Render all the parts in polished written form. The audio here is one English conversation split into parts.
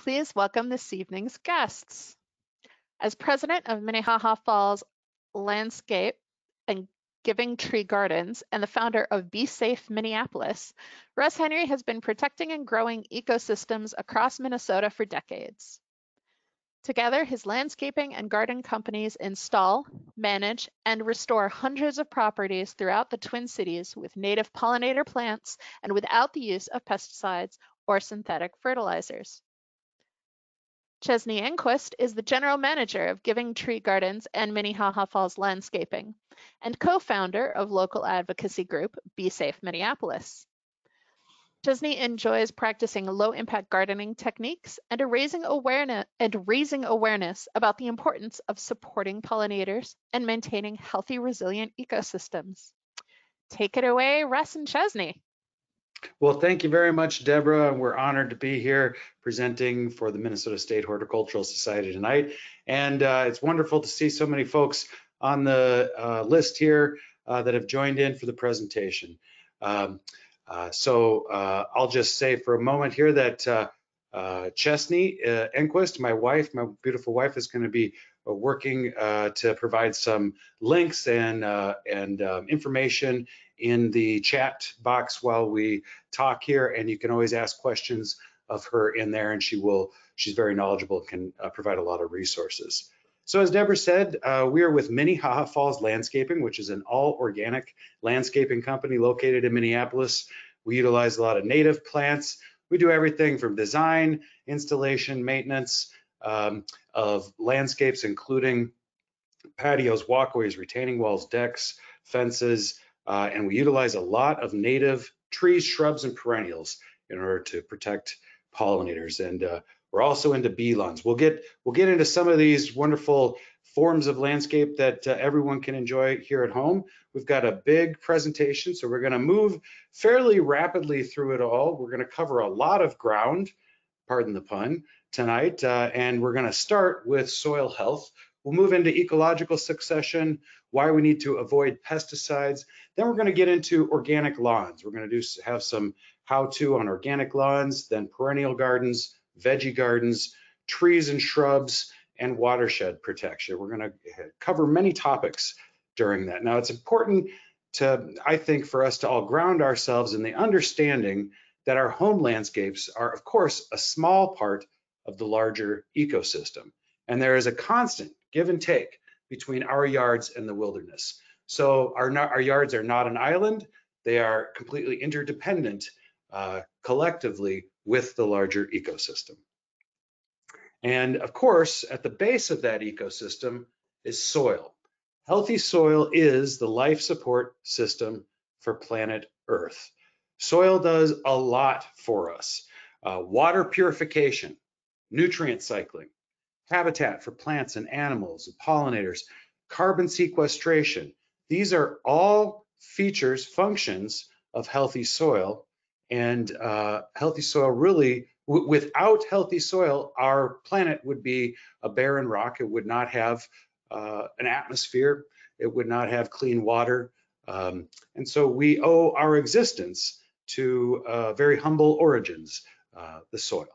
please welcome this evening's guests. As president of Minnehaha Falls Landscape and Giving Tree Gardens and the founder of Bee Safe Minneapolis, Russ Henry has been protecting and growing ecosystems across Minnesota for decades. Together, his landscaping and garden companies install, manage, and restore hundreds of properties throughout the Twin Cities with native pollinator plants and without the use of pesticides or synthetic fertilizers. Chesney Engquist is the general manager of Giving Tree Gardens and Minnehaha Falls Landscaping, and co-founder of local advocacy group Bee Safe Minneapolis. Chesney enjoys practicing low-impact gardening techniques and raising awareness about the importance of supporting pollinators and maintaining healthy, resilient ecosystems. Take it away, Russ and Chesney. Well, thank you very much, Deborah. We're honored to be here presenting for the Minnesota State Horticultural Society tonight. And it's wonderful to see so many folks on the list here that have joined in for the presentation. I'll just say for a moment here that Chesney Engquist, my beautiful wife, is going to be working to provide some links and information in the chat box while we talk here, and you can always ask questions of her in there, and she's very knowledgeable and can provide a lot of resources. So as Deborah said, we are with Minnehaha Falls Landscaping, which is an all-organic landscaping company located in Minneapolis. We utilize a lot of native plants. We do everything from design, installation, maintenance of landscapes, including patios, walkways, retaining walls, decks, fences, and we utilize a lot of native trees, shrubs, and perennials in order to protect pollinators. And we're also into bee lawns. We'll get into some of these wonderful forms of landscape that everyone can enjoy here at home. We've got a big presentation, so we're going to move fairly rapidly through it all. We're going to cover a lot of ground, pardon the pun, tonight, and we're going to start with soil health. We'll move into ecological succession, why we need to avoid pesticides. Then we're going to get into organic lawns. We're going to have some how-to on organic lawns, then perennial gardens, veggie gardens, trees and shrubs, and watershed protection. We're going to cover many topics during that. Now, it's important I think, for us to all ground ourselves in the understanding that our home landscapes are, of course, a small part of the larger ecosystem. And there is a constant give and take between our yards and the wilderness. So our yards are not an island. They are completely interdependent collectively with the larger ecosystem. And of course, at the base of that ecosystem is soil. Healthy soil is the life support system for planet Earth. Soil does a lot for us. Water purification, nutrient cycling, habitat for plants and animals and pollinators, carbon sequestration. These are all features, functions of healthy soil. And healthy soil really, without healthy soil, our planet would be a barren rock. It would not have an atmosphere. It would not have clean water. And so we owe our existence to very humble origins, the soil.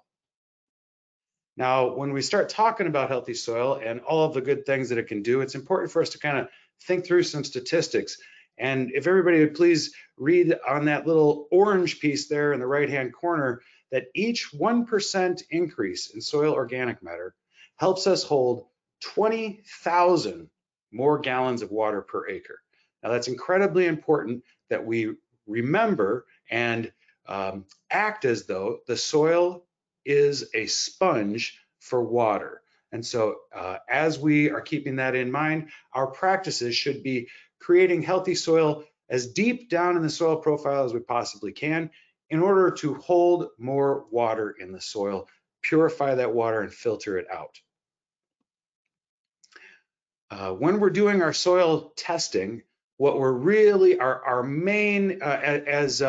Now, when we start talking about healthy soil and all of the good things that it can do, it's important for us to kind of think through some statistics. And if everybody would please read on that little orange piece there in the right-hand corner, that each 1% increase in soil organic matter helps us hold 20,000 more gallons of water per acre. Now, that's incredibly important that we remember and act as though the soil is a sponge for water. And so as we are keeping that in mind, our practices should be creating healthy soil as deep down in the soil profile as we possibly can in order to hold more water in the soil, purify that water and filter it out. When we're doing our soil testing, what we're really, our main, as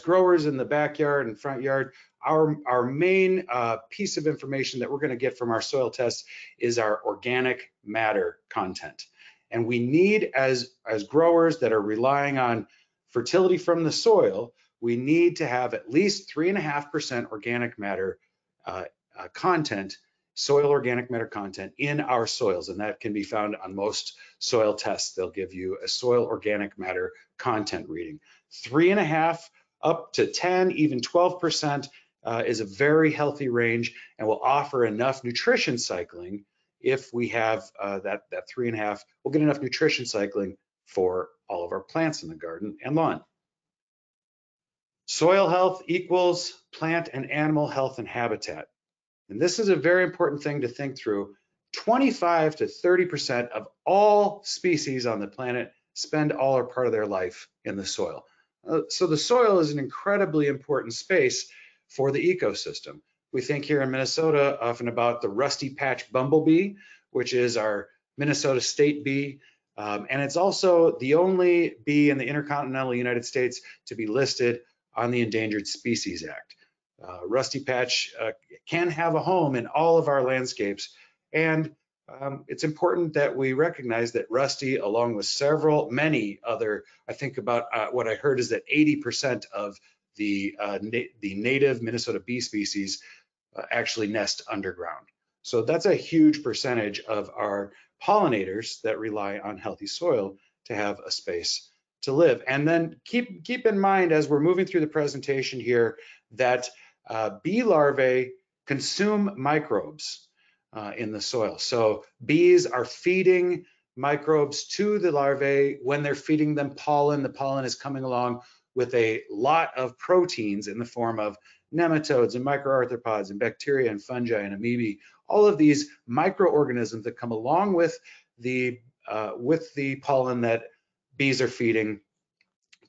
growers in the backyard and front yard, our main piece of information that we're going to get from our soil tests is our organic matter content. And we need, as growers that are relying on fertility from the soil, we need to have at least 3.5% organic matter content, soil organic matter content in our soils, and that can be found on most soil tests. They'll give you a soil organic matter content reading. 3.5 up to 10, even 12% is a very healthy range and will offer enough nutrition cycling. If we have that 3.5, we'll get enough nutrition cycling for all of our plants in the garden and lawn. Soil health equals plant and animal health and habitat. And this is a very important thing to think through. 25 to 30% of all species on the planet spend all or part of their life in the soil. So the soil is an incredibly important space for the ecosystem. We think here in Minnesota often about the rusty patch bumblebee, which is our Minnesota state bee. And it's also the only bee in the intercontinental United States to be listed on the Endangered Species Act. Rusty patch can have a home in all of our landscapes, and it's important that we recognize that rusty, along with many other, I think about what I heard is that 80% of the native Minnesota bee species actually nest underground. So that's a huge percentage of our pollinators that rely on healthy soil to have a space to live. And then keep in mind as we're moving through the presentation here that bee larvae consume microbes in the soil. So bees are feeding microbes to the larvae. When they're feeding them pollen, the pollen is coming along with a lot of proteins in the form of nematodes and microarthropods and bacteria and fungi and amoebae, all of these microorganisms that come along with the pollen that bees are feeding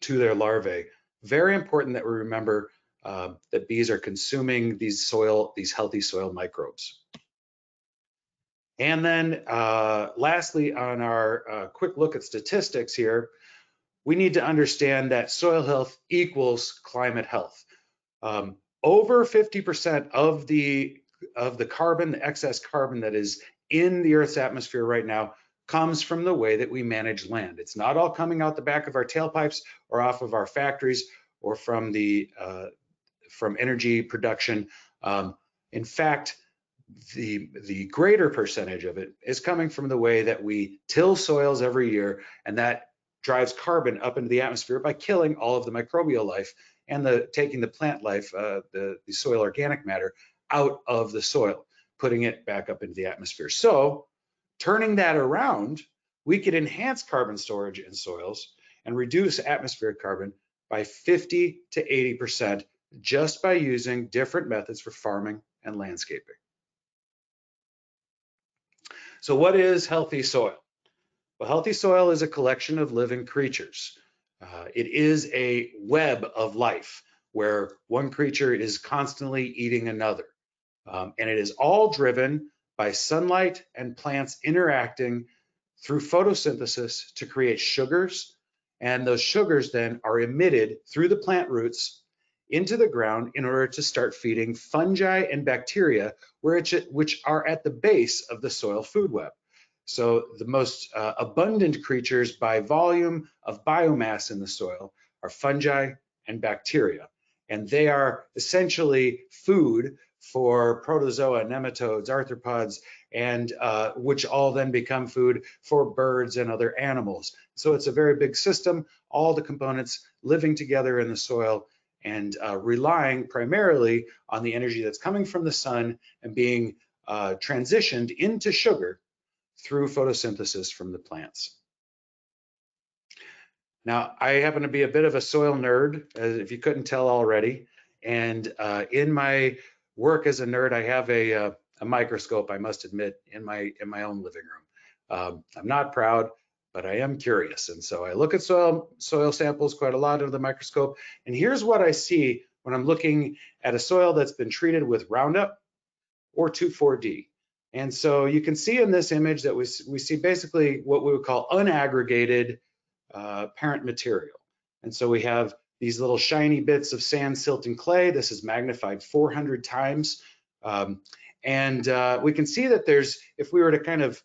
to their larvae. Very important that we remember that bees are consuming these healthy soil microbes. And then lastly, on our quick look at statistics here, we need to understand that soil health equals climate health. Over 50% of the carbon, the excess carbon that is in the Earth's atmosphere right now comes from the way that we manage land. It's not all coming out the back of our tailpipes or off of our factories or from energy production. In fact, the greater percentage of it is coming from the way that we till soils every year, and that drives carbon up into the atmosphere by killing all of the microbial life and taking the plant life, the soil organic matter, out of the soil, putting it back up into the atmosphere. So turning that around, we could enhance carbon storage in soils and reduce atmospheric carbon by 50 to 80% just by using different methods for farming and landscaping. So what is healthy soil? Well, healthy soil is a collection of living creatures. It is a web of life where one creature is constantly eating another. And it is all driven by sunlight and plants interacting through photosynthesis to create sugars. And those sugars then are emitted through the plant roots into the ground in order to start feeding fungi and bacteria, which are at the base of the soil food web. So the most abundant creatures by volume of biomass in the soil are fungi and bacteria. And they are essentially food for protozoa, nematodes, arthropods, and which all then become food for birds and other animals. So it's a very big system, all the components living together in the soil and relying primarily on the energy that's coming from the sun and being transitioned into sugar through photosynthesis from the plants. Now, I happen to be a bit of a soil nerd, if you couldn't tell already. And in my work as a nerd, I have a microscope, I must admit, in my own living room. I'm not proud, but I am curious. And so I look at soil samples quite a lot under the microscope. And here's what I see when I'm looking at a soil that's been treated with Roundup or 2,4-D. And so you can see in this image that we see basically what we would call unaggregated parent material. And so we have these little shiny bits of sand, silt, and clay. This is magnified 400 times. And we can see that if we were to kind of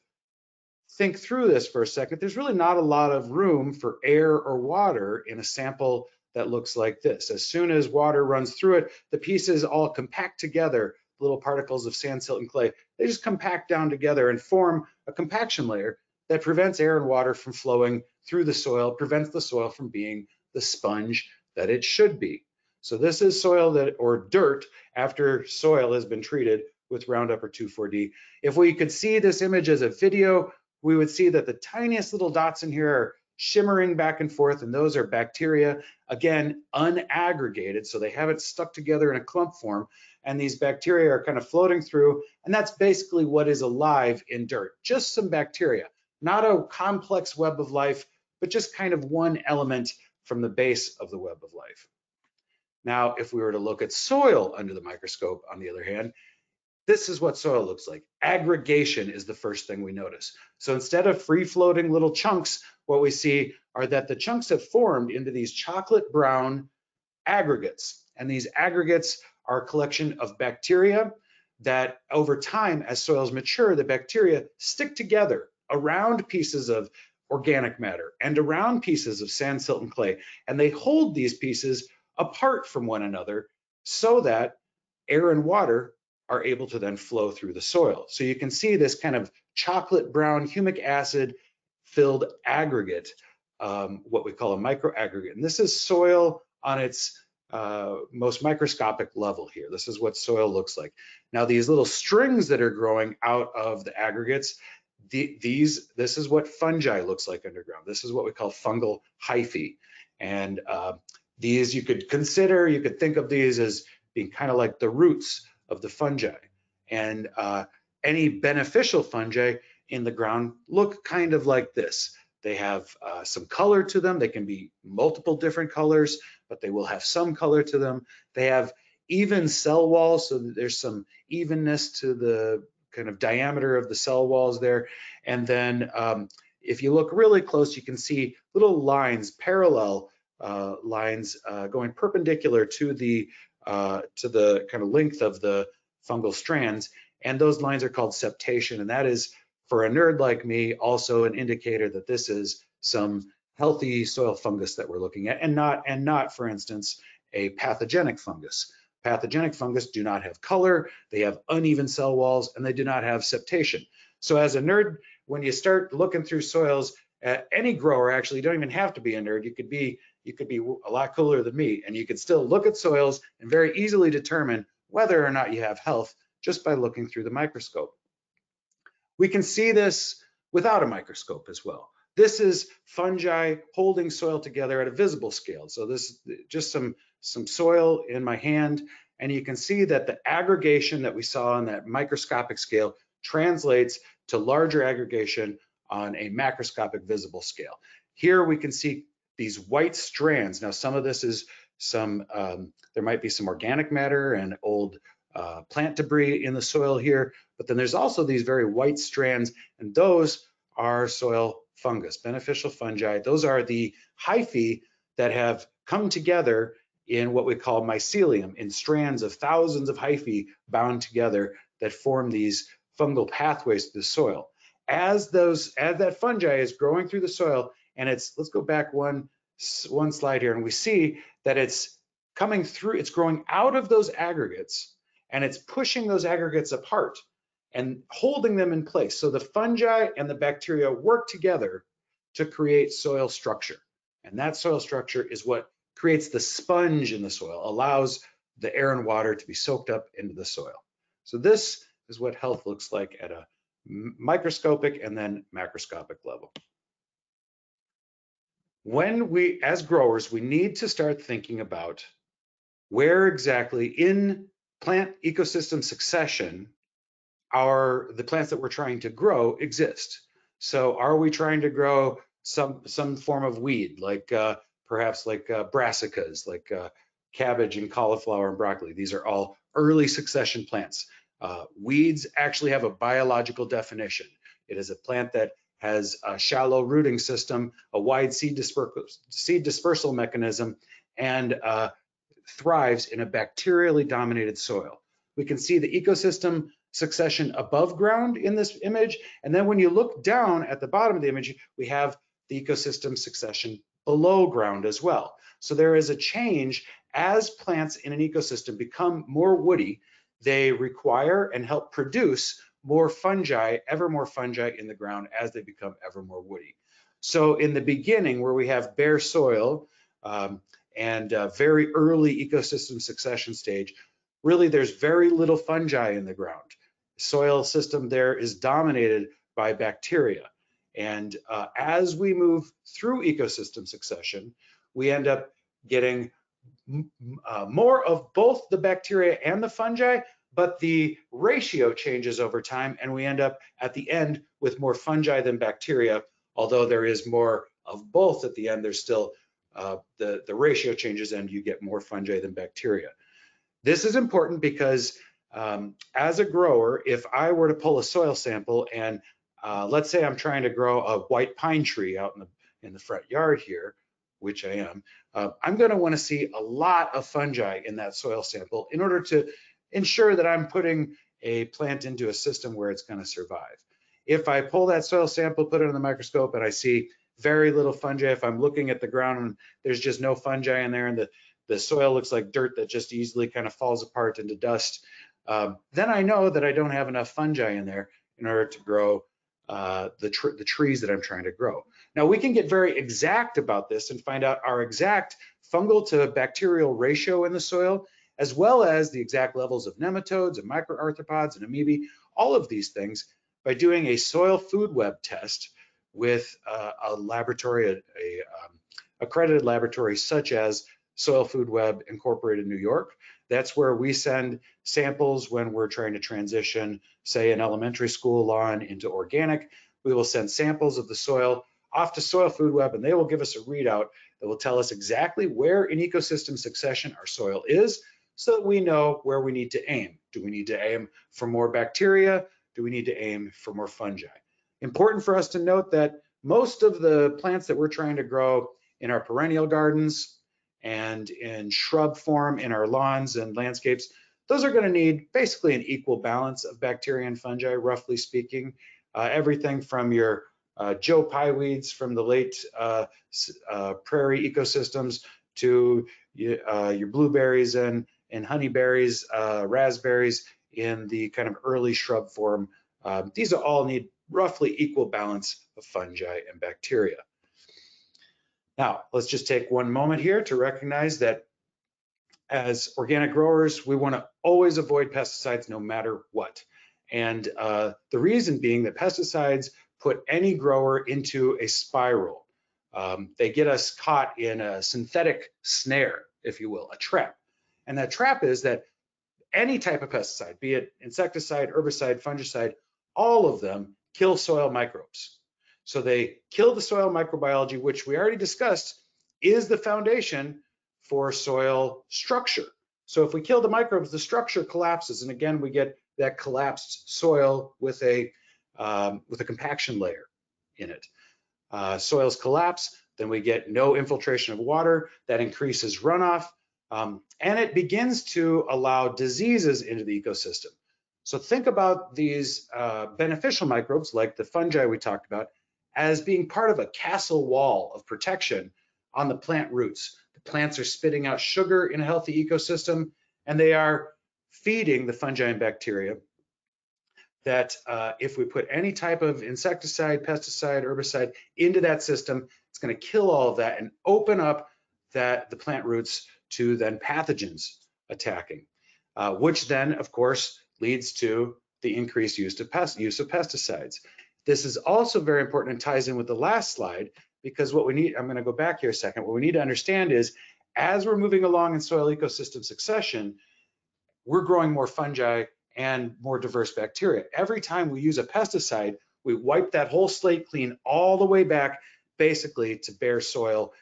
think through this for a second, there's really not a lot of room for air or water in a sample that looks like this. As soon as water runs through it, the pieces all compact together little particles of sand, silt, and clay, they just compact down together and form a compaction layer that prevents air and water from flowing through the soil, prevents the soil from being the sponge that it should be. So this is soil that, or dirt, after soil has been treated with Roundup or 2,4-D. If we could see this image as a video, we would see that the tiniest little dots in here are shimmering back and forth, and those are bacteria, again, unaggregated, so they haven't stuck together in a clump form, and these bacteria are kind of floating through, and that's basically what is alive in dirt, just some bacteria, not a complex web of life, but just kind of one element from the base of the web of life. Now, if we were to look at soil under the microscope, on the other hand, this is what soil looks like. Aggregation is the first thing we notice. So instead of free-floating little chunks, what we see are that the chunks have formed into these chocolate brown aggregates. And these aggregates are a collection of bacteria that over time, as soils mature, the bacteria stick together around pieces of organic matter and around pieces of sand, silt, and clay. And they hold these pieces apart from one another so that air and water are able to then flow through the soil. So you can see this kind of chocolate brown humic acid filled aggregate, what we call a microaggregate. And this is soil on its most microscopic level here. This is what soil looks like. Now these little strings that are growing out of the aggregates, this is what fungi looks like underground. This is what we call fungal hyphae. And these you could think of these as being kind of like the roots of the fungi. And any beneficial fungi in the ground look kind of like this. They have some color to them. They can be multiple different colors, but they will have some color to them. They have even cell walls, so that there's some evenness to the kind of diameter of the cell walls there. And then if you look really close, you can see little lines, parallel lines going perpendicular to the kind of length of the fungal strands, and those lines are called septation, and that is, for a nerd like me, also an indicator that this is some healthy soil fungus that we're looking at, and not, for instance, a pathogenic fungus. Pathogenic fungus do not have color, they have uneven cell walls, and they do not have septation. So as a nerd, when you start looking through soils, any grower, actually, you don't even have to be a nerd. You could be a lot cooler than me, and you could still look at soils and very easily determine whether or not you have health just by looking through the microscope. We can see this without a microscope as well. This is fungi holding soil together at a visible scale. So this is just some soil in my hand, and you can see that the aggregation that we saw on that microscopic scale translates to larger aggregation on a macroscopic visible scale. Here we can see these white strands. Now some of this is there might be some organic matter and old plant debris in the soil here, but then there's also these very white strands, and those are soil fungus, beneficial fungi. Those are the hyphae that have come together in what we call mycelium, in strands of thousands of hyphae bound together that form these fungal pathways to the soil. As that fungi is growing through the soil, and let's go back one slide here, and we see that it's coming through, it's growing out of those aggregates, and it's pushing those aggregates apart and holding them in place. So the fungi and the bacteria work together to create soil structure. And that soil structure is what creates the sponge in the soil, allows the air and water to be soaked up into the soil. So this is what health looks like at a microscopic and then macroscopic level. When we, as growers, we need to start thinking about where exactly in plant ecosystem succession the plants that we're trying to grow exist. So are we trying to grow some form of weed, like perhaps like brassicas, like cabbage and cauliflower and broccoli? These are all early succession plants. Weeds actually have a biological definition. It is a plant that has a shallow rooting system, a wide seed dispersal mechanism, and thrives in a bacterially dominated soil. We can see the ecosystem succession above ground in this image, and then when you look down at the bottom of the image, we have the ecosystem succession below ground as well. So there is a change as plants in an ecosystem become more woody. they require and help produce more fungi, ever more fungi in the ground as they become ever more woody. So in the beginning, where we have bare soil and very early ecosystem succession stage, really there's very little fungi in the ground. Soil system there is dominated by bacteria. And as we move through ecosystem succession, we end up getting more of both the bacteria and the fungi, but the ratio changes over time, and we end up at the end with more fungi than bacteria. Although there is more of both at the end, there's still the ratio changes and you get more fungi than bacteria. This is important because as a grower, if I were to pull a soil sample and let's say I'm trying to grow a white pine tree out in the front yard here, which I am, I'm going to want to see a lot of fungi in that soil sample in order to ensure that I'm putting a plant into a system where it's going to survive. If I pull that soil sample, put it in the microscope, and I see very little fungi, if I'm looking at the ground and there's just no fungi in there and the soil looks like dirt that just easily kind of falls apart into dust, then I know that I don't have enough fungi in there in order to grow the trees that I'm trying to grow. Now we can get very exact about this and find out our exact fungal to bacterial ratio in the soil, as well as the exact levels of nematodes and microarthropods and amoebae, all of these things, by doing a soil food web test with a laboratory, accredited laboratory such as Soil Food Web Incorporated New York. That's where we send samples when we're trying to transition, say, an elementary school lawn into organic. We will send samples of the soil off to Soil Food Web, and they will give us a readout that will tell us exactly where in ecosystem succession our soil is, so that we know where we need to aim. Do we need to aim for more bacteria? Do we need to aim for more fungi? Important for us to note that most of the plants that we're trying to grow in our perennial gardens and in shrub form in our lawns and landscapes, those are going to need basically an equal balance of bacteria and fungi, roughly speaking. Everything from your Joe Pye weeds from the late prairie ecosystems to your blueberries and honeyberries, raspberries in the kind of early shrub form. These all need roughly equal balance of fungi and bacteria. Now, let's just take one moment here to recognize that as organic growers, we want to always avoid pesticides no matter what. And the reason being that pesticides put any grower into a spiral. They get us caught in a synthetic snare, if you will, a trap. And that trap is that any type of pesticide, be it insecticide, herbicide, fungicide, all of them kill soil microbes. So they kill the soil microbiology, which we already discussed is the foundation for soil structure. So if we kill the microbes, the structure collapses, and again we get that collapsed soil with a compaction layer in it. Soils collapse, then we get no infiltration of water, that increases runoff, and it begins to allow diseases into the ecosystem. So think about these beneficial microbes, like the fungi we talked about, as being part of a castle wall of protection on the plant roots. The plants are spitting out sugar in a healthy ecosystem, and they are feeding the fungi and bacteria that if we put any type of insecticide, pesticide, herbicide into that system, it's going to kill all of that and open up the plant roots to then pathogens attacking, which then, of course, leads to the increased use of pesticides. This is also very important and ties in with the last slide, because what we need, I'm going to go back here a second, what we need to understand is as we're moving along in soil ecosystem succession, we're growing more fungi and more diverse bacteria. Every time we use a pesticide, we wipe that whole slate clean all the way back basically to bare soil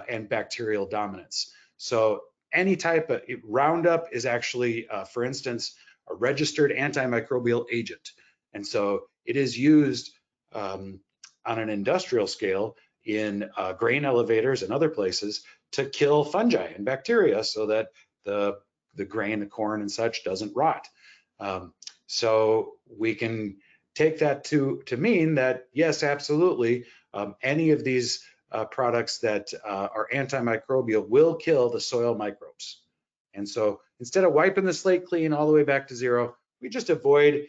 and bacterial dominance. So any type of Roundup is actually, for instance, a registered antimicrobial agent. And so it is used on an industrial scale in grain elevators and other places to kill fungi and bacteria so that the grain, the corn and such doesn't rot. So we can take that to mean that, yes, absolutely, any of these products that are antimicrobial will kill the soil microbes. And so instead of wiping the slate clean all the way back to zero, we just avoid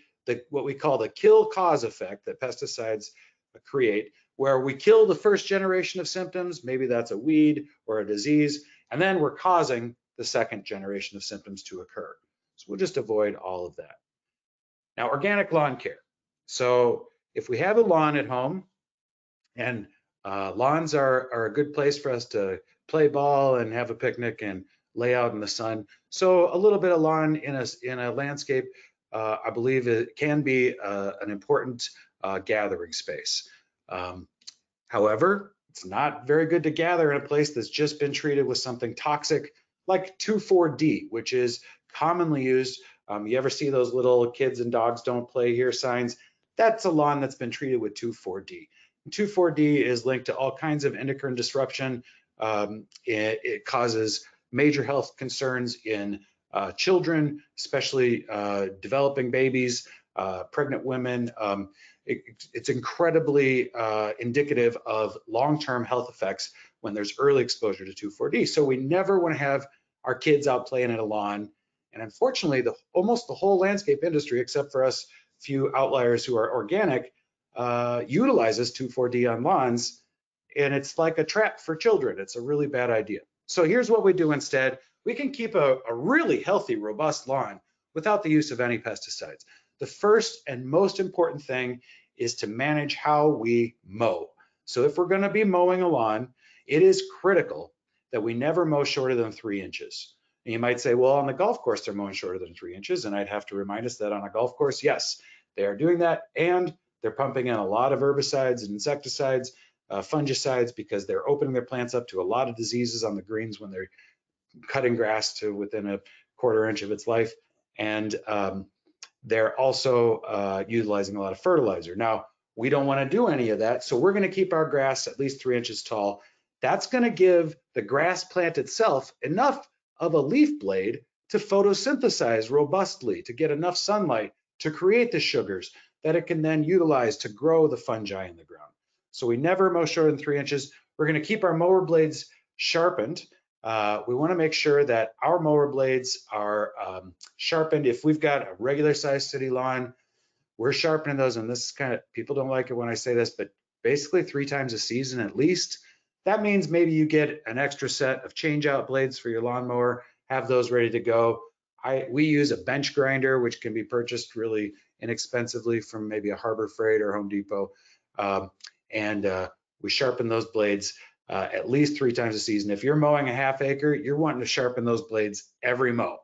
what we call the kill cause effect that pesticides create, where we kill the first generation of symptoms, maybe that's a weed or a disease, and then we're causing the second generation of symptoms to occur. So we'll just avoid all of that. Now, organic lawn care. So if we have a lawn at home, and lawns are a good place for us to play ball and have a picnic and lay out in the sun. So a little bit of lawn in a landscape, I believe it can be an important gathering space. However, it's not very good to gather in a place that's just been treated with something toxic like 2,4-D, which is commonly used. You ever see those little kids and dogs don't play here signs? That's a lawn that's been treated with 2,4-D. 2,4-D is linked to all kinds of endocrine disruption. It causes major health concerns in children, especially developing babies, pregnant women. It's incredibly indicative of long-term health effects when there's early exposure to 2,4-D. So we never want to have our kids out playing in a lawn. And unfortunately, almost the whole landscape industry, except for us few outliers who are organic, utilizes 2,4-D on lawns, and it's like a trap for children. It's a really bad idea. So here's what we do instead. We can keep a really healthy, robust lawn without the use of any pesticides. The first and most important thing is to manage how we mow. So if we're going to be mowing a lawn, it is critical that we never mow shorter than 3 inches. And you might say, well, on the golf course, they're mowing shorter than 3 inches. And I'd have to remind us that on a golf course, yes, they are doing that. And they're pumping in a lot of herbicides and insecticides, fungicides, because they're opening their plants up to a lot of diseases on the greens when they're cutting grass to within a 1/4 inch of its life. And they're also utilizing a lot of fertilizer. Now, we don't want to do any of that, so we're going to keep our grass at least 3 inches tall. That's going to give the grass plant itself enough of a leaf blade to photosynthesize robustly, to get enough sunlight to create the sugars that it can then utilize to grow the fungi in the ground. So we never mow shorter than 3 inches. We're going to keep our mower blades sharpened. We want to make sure that our mower blades are sharpened. If we've got a regular sized city lawn, we're sharpening those, and this is kind of, people don't like it when I say this, but basically 3 times a season at least. That means maybe you get an extra set of change out blades for your lawnmower, have those ready to go. We use a bench grinder, which can be purchased really inexpensively from maybe a Harbor Freight or Home Depot. We sharpen those blades at least 3 times a season. If you're mowing a 1/2 acre, you're wanting to sharpen those blades every mow,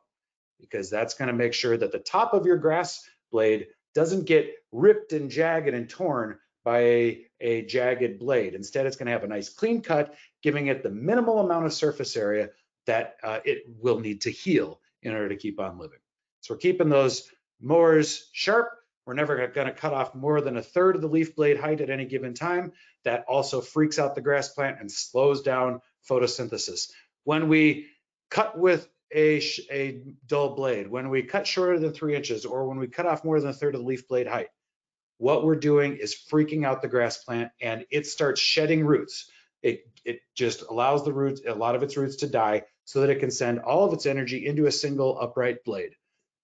because that's going to make sure that the top of your grass blade doesn't get ripped and jagged and torn by a jagged blade. Instead, it's going to have a nice clean cut, giving it the minimal amount of surface area that it will need to heal in order to keep on living. So we're keeping those mowers sharp. We're never going to cut off more than 1/3 of the leaf blade height at any given time. That also freaks out the grass plant and slows down photosynthesis. When we cut with a dull blade, when we cut shorter than 3 inches, or when we cut off more than 1/3 of the leaf blade height, what we're doing is freaking out the grass plant, and it starts shedding roots. It just allows the roots, a lot of its roots, to die so that it can send all of its energy into a single upright blade.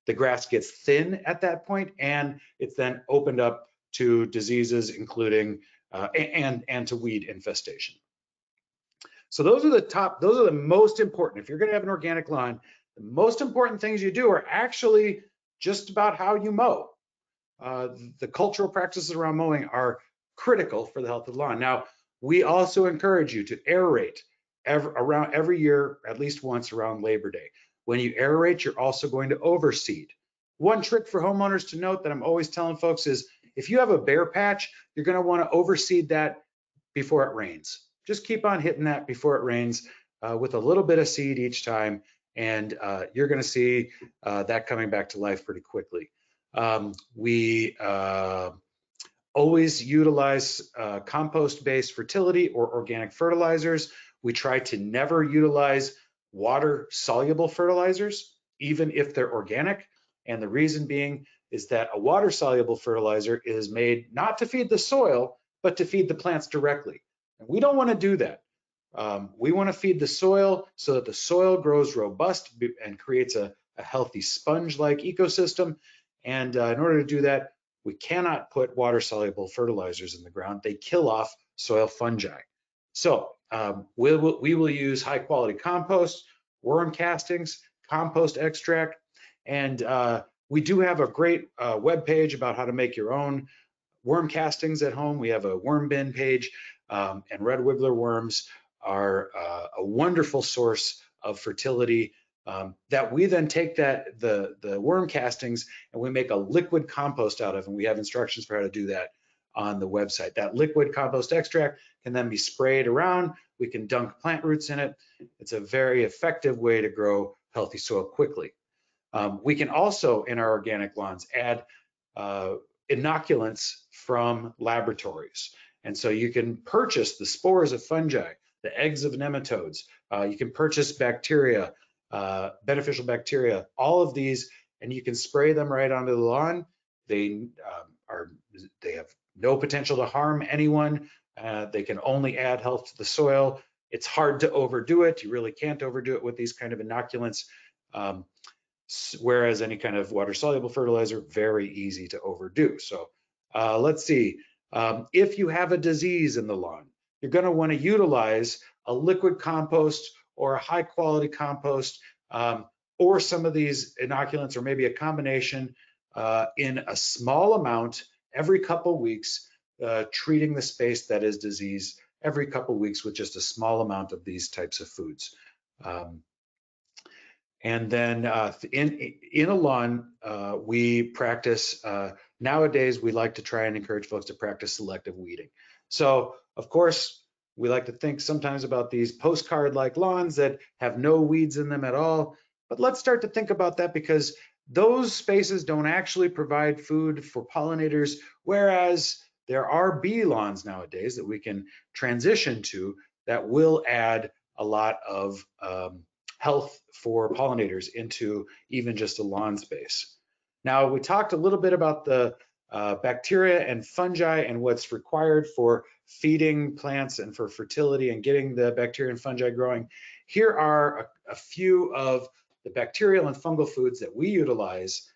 The grass gets thin at that point, and it's then opened up to diseases, including and to weed infestation. So those are the most important. If you're going to have an organic lawn, the most important things you do are actually just about how you mow. The cultural practices around mowing are critical for the health of the lawn. Now, we also encourage you to aerate every year, at least once around Labor Day. When you aerate, you're also going to overseed. One trick for homeowners to note that I'm always telling folks is, if you have a bare patch, you're going to want to overseed that before it rains. Just keep on hitting that before it rains with a little bit of seed each time, and you're going to see that coming back to life pretty quickly. We always utilize compost-based fertility or organic fertilizers. We try to never utilize water-soluble fertilizers, even if they're organic. And the reason being is that a water-soluble fertilizer is made not to feed the soil, but to feed the plants directly. And we don't want to do that. We want to feed the soil so that the soil grows robust and creates a a healthy sponge-like ecosystem. And in order to do that, we cannot put water-soluble fertilizers in the ground. They kill off soil fungi. So we will use high-quality compost, worm castings, compost extract, and we do have a great web page about how to make your own worm castings at home. We have a worm bin page, and red wiggler worms are a wonderful source of fertility that we then take the worm castings and we make a liquid compost out of, and we have instructions for how to do that on the website. That liquid compost extract can then be sprayed around. We can dunk plant roots in it. It's a very effective way to grow healthy soil quickly. We can also, in our organic lawns, add inoculants from laboratories. And so you can purchase the spores of fungi, the eggs of nematodes. You can purchase bacteria, beneficial bacteria, all of these, and you can spray them right onto the lawn. They have no potential to harm anyone. They can only add health to the soil. It's hard to overdo it. You really can't overdo it with these kind of inoculants. Whereas any kind of water-soluble fertilizer, very easy to overdo. So let's see. If you have a disease in the lawn, you're going to want to utilize a liquid compost or a high-quality compost, or some of these inoculants, or maybe a combination in a small amount every couple weeks, treating the space that is diseased every couple weeks with just a small amount of these types of foods. And then in a lawn, we practice, nowadays we like to try and encourage folks to practice selective weeding. So of course, we like to think sometimes about these postcard-like lawns that have no weeds in them at all, but let's start to think about that, because those spaces don't actually provide food for pollinators, whereas there are bee lawns nowadays that we can transition to that will add a lot of health for pollinators into even just a lawn space. Now, we talked a little bit about the bacteria and fungi and what's required for feeding plants and for fertility and getting the bacteria and fungi growing. Here are a few of the bacterial and fungal foods that we utilize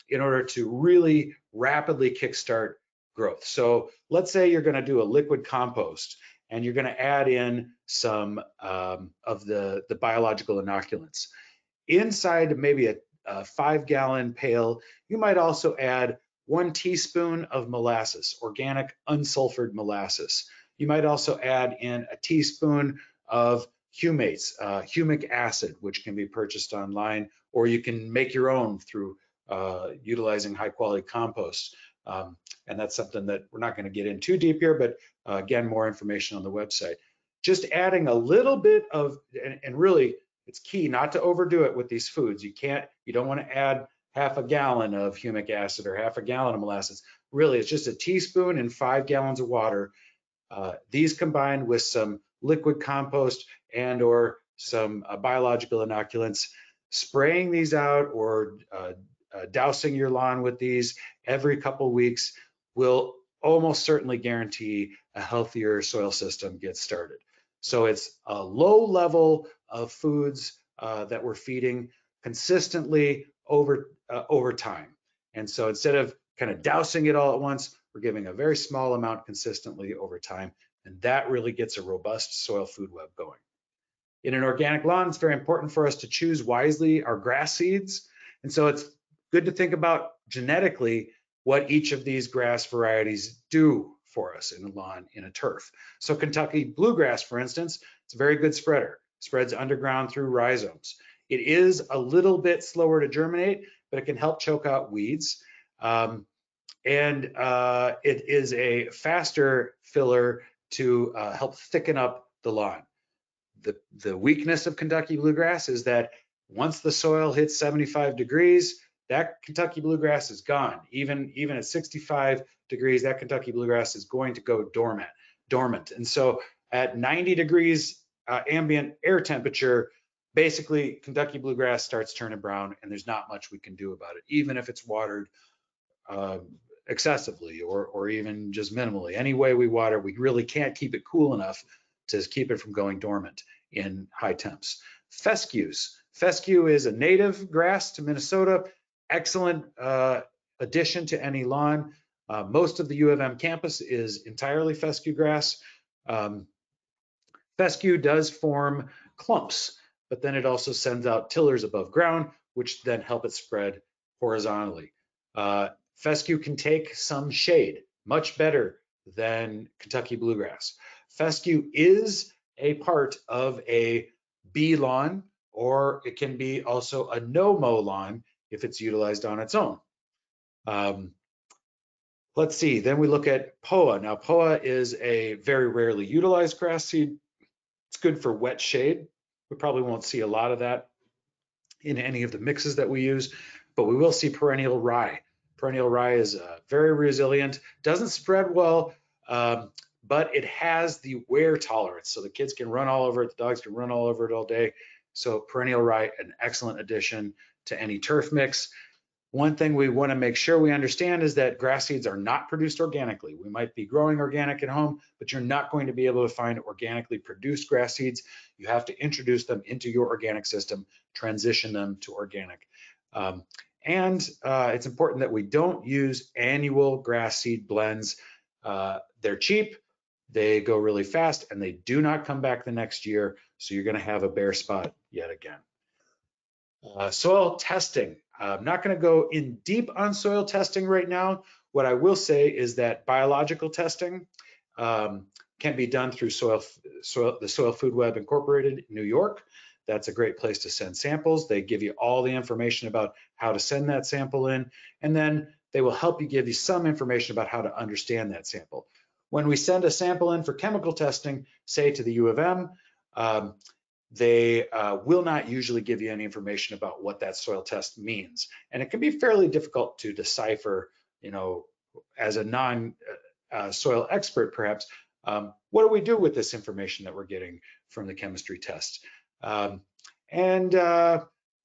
in order to really rapidly kickstart growth. So let's say you're going to do a liquid compost and you're going to add in some of the biological inoculants. Inside maybe a 5-gallon pail, you might also add 1 teaspoon of molasses, organic unsulfured molasses. You might also add in a teaspoon of humates, humic acid, which can be purchased online, or you can make your own through utilizing high quality compost. And that's something that we're not going to get in too deep here, but again, more information on the website. Just adding a little bit of, and really it's key not to overdo it with these foods. You don't want to add half a gallon of humic acid or half a gallon of molasses. Really, it's just a teaspoon in 5 gallons of water. These combined with some liquid compost and or some biological inoculants, spraying these out or dousing your lawn with these every couple weeks will almost certainly guarantee a healthier soil system gets started. So it's a low level of foods that we're feeding consistently over time. And so instead of kind of dousing it all at once, we're giving a very small amount consistently over time. And that really gets a robust soil food web going. In an organic lawn, it's very important for us to choose wisely our grass seeds. And so it's good to think about genetically what each of these grass varieties do for us in a lawn, in a turf. So Kentucky bluegrass, for instance, it's a very good spreader. Spreads underground through rhizomes. It is a little bit slower to germinate, but it can help choke out weeds. And it is a faster filler to help thicken up the lawn. The weakness of Kentucky bluegrass is that once the soil hits 75 degrees, that Kentucky bluegrass is gone. Even at 65 degrees, that Kentucky bluegrass is going to go dormant. And so at 90 degrees ambient air temperature, basically Kentucky bluegrass starts turning brown, and there's not much we can do about it, even if it's watered excessively or even just minimally. Any way we water, we really can't keep it cool enough to keep it from going dormant in high temps. Fescues, Fescue is a native grass to Minnesota, excellent addition to any lawn. Most of the U of M campus is entirely fescue grass. Fescue does form clumps, but then it also sends out tillers above ground, which then help it spread horizontally. Fescue can take some shade, much better than Kentucky bluegrass. Fescue is a part of a bee lawn, or it can be also a no-mow lawn if it's utilized on its own. Let's see, then we look at POA. Now, POA is a very rarely utilized grass seed. It's good for wet shade. We probably won't see a lot of that in any of the mixes that we use, but we will see perennial rye. Perennial rye is very resilient, doesn't spread well, but it has the wear tolerance. So the kids can run all over it, the dogs can run all over it all day. So perennial rye, an excellent addition to any turf mix. One thing we want to make sure we understand is that grass seeds are not produced organically. We might be growing organic at home, but you're not going to be able to find organically produced grass seeds. You have to introduce them into your organic system, transition them to organic. It's important that we don't use annual grass seed blends. They're cheap, they go really fast, and they do not come back the next year. So you're going to have a bare spot yet again. Soil testing. I'm not going to go in deep on soil testing right now. What I will say is that biological testing can be done through the Soil Food Web Incorporated in New York. That's a great place to send samples. They give you all the information about how to send that sample in, and then they will help you give you some information about how to understand that sample. When we send a sample in for chemical testing, say to the U of M, they will not usually give you any information about what that soil test means. And it can be fairly difficult to decipher, as a non-soil expert perhaps, what do we do with this information that we're getting from the chemistry test?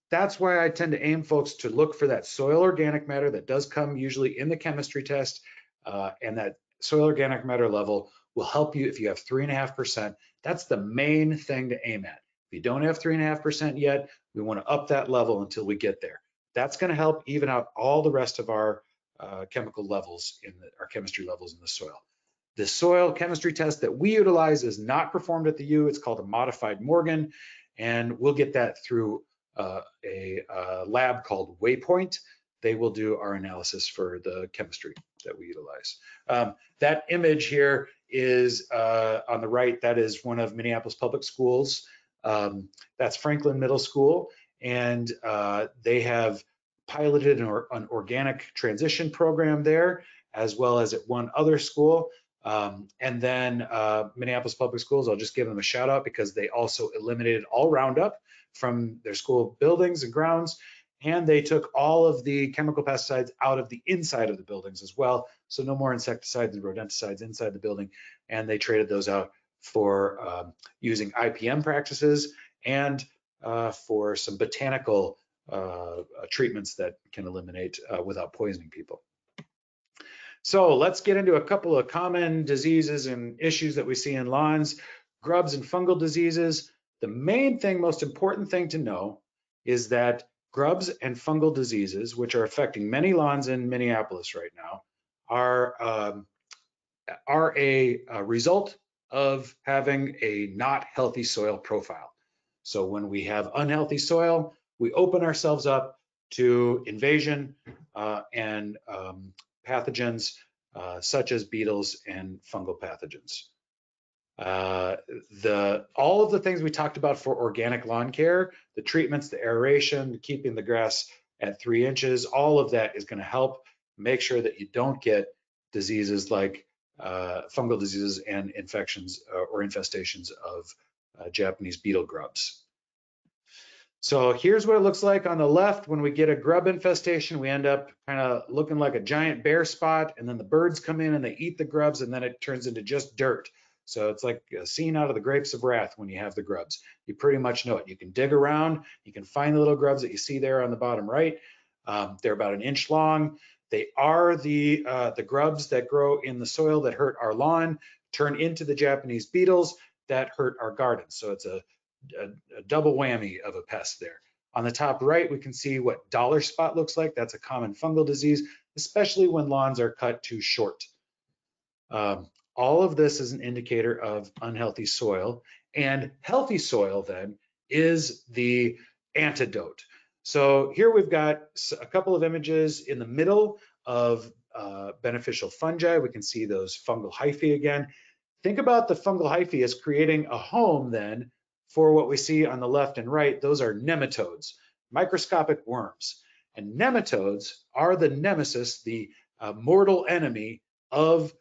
That's why I tend to aim folks to look for that soil organic matter that does come usually in the chemistry test, and that soil organic matter level will help you if you have 3.5%. That's the main thing to aim at. If you don't have 3.5% yet, we want to up that level until we get there. That's going to help even out all the rest of our chemical levels our chemistry levels in the soil. The soil chemistry test that we utilize is not performed at the U. It's called a modified Morgan, and we'll get that through a lab called Waypoint. They will do our analysis for the chemistry that we utilize. That image here is on the right. That is one of Minneapolis Public Schools. That's Franklin Middle School, and they have piloted an organic transition program there, as well as at one other school. And then Minneapolis Public Schools, I'll just give them a shout out because they also eliminated all Roundup from their school buildings and grounds, and they took all of the chemical pesticides out of the inside of the buildings as well. So no more insecticides and rodenticides inside the building, and they traded those out for using IPM practices and for some botanical treatments that can eliminate without poisoning people. So let's get into a couple of common diseases and issues that we see in lawns. Grubs and fungal diseases. The main thing, most important thing to know is that grubs and fungal diseases, which are affecting many lawns in Minneapolis right now, are a result of having a not healthy soil profile. So when we have unhealthy soil, we open ourselves up to invasion and pathogens such as beetles and fungal pathogens. All of the things we talked about for organic lawn care, the treatments, the aeration, keeping the grass at 3 inches, all of that is going to help make sure that you don't get diseases like fungal diseases and infections or infestations of Japanese beetle grubs. So here's what it looks like on the left. When we get a grub infestation, we end up kind of looking like a giant bare spot, and then the birds come in and they eat the grubs, and then it turns into just dirt. So it's like a scene out of the Grapes of Wrath when you have the grubs. You pretty much know it. You can dig around, you can find the little grubs that you see there on the bottom right. They're about 1 inch long. They are the grubs that grow in the soil that hurt our lawn, turn into the Japanese beetles that hurt our gardens. So it's a double whammy of a pest there. On the top right, we can see what dollar spot looks like. That's a common fungal disease, especially when lawns are cut too short. All of this is an indicator of unhealthy soil, and healthy soil then is the antidote. So here we've got a couple of images in the middle of beneficial fungi. We can see those fungal hyphae again. Think about the fungal hyphae as creating a home then for what we see on the left and right. Those are nematodes, microscopic worms. And nematodes are the nemesis, the mortal enemy of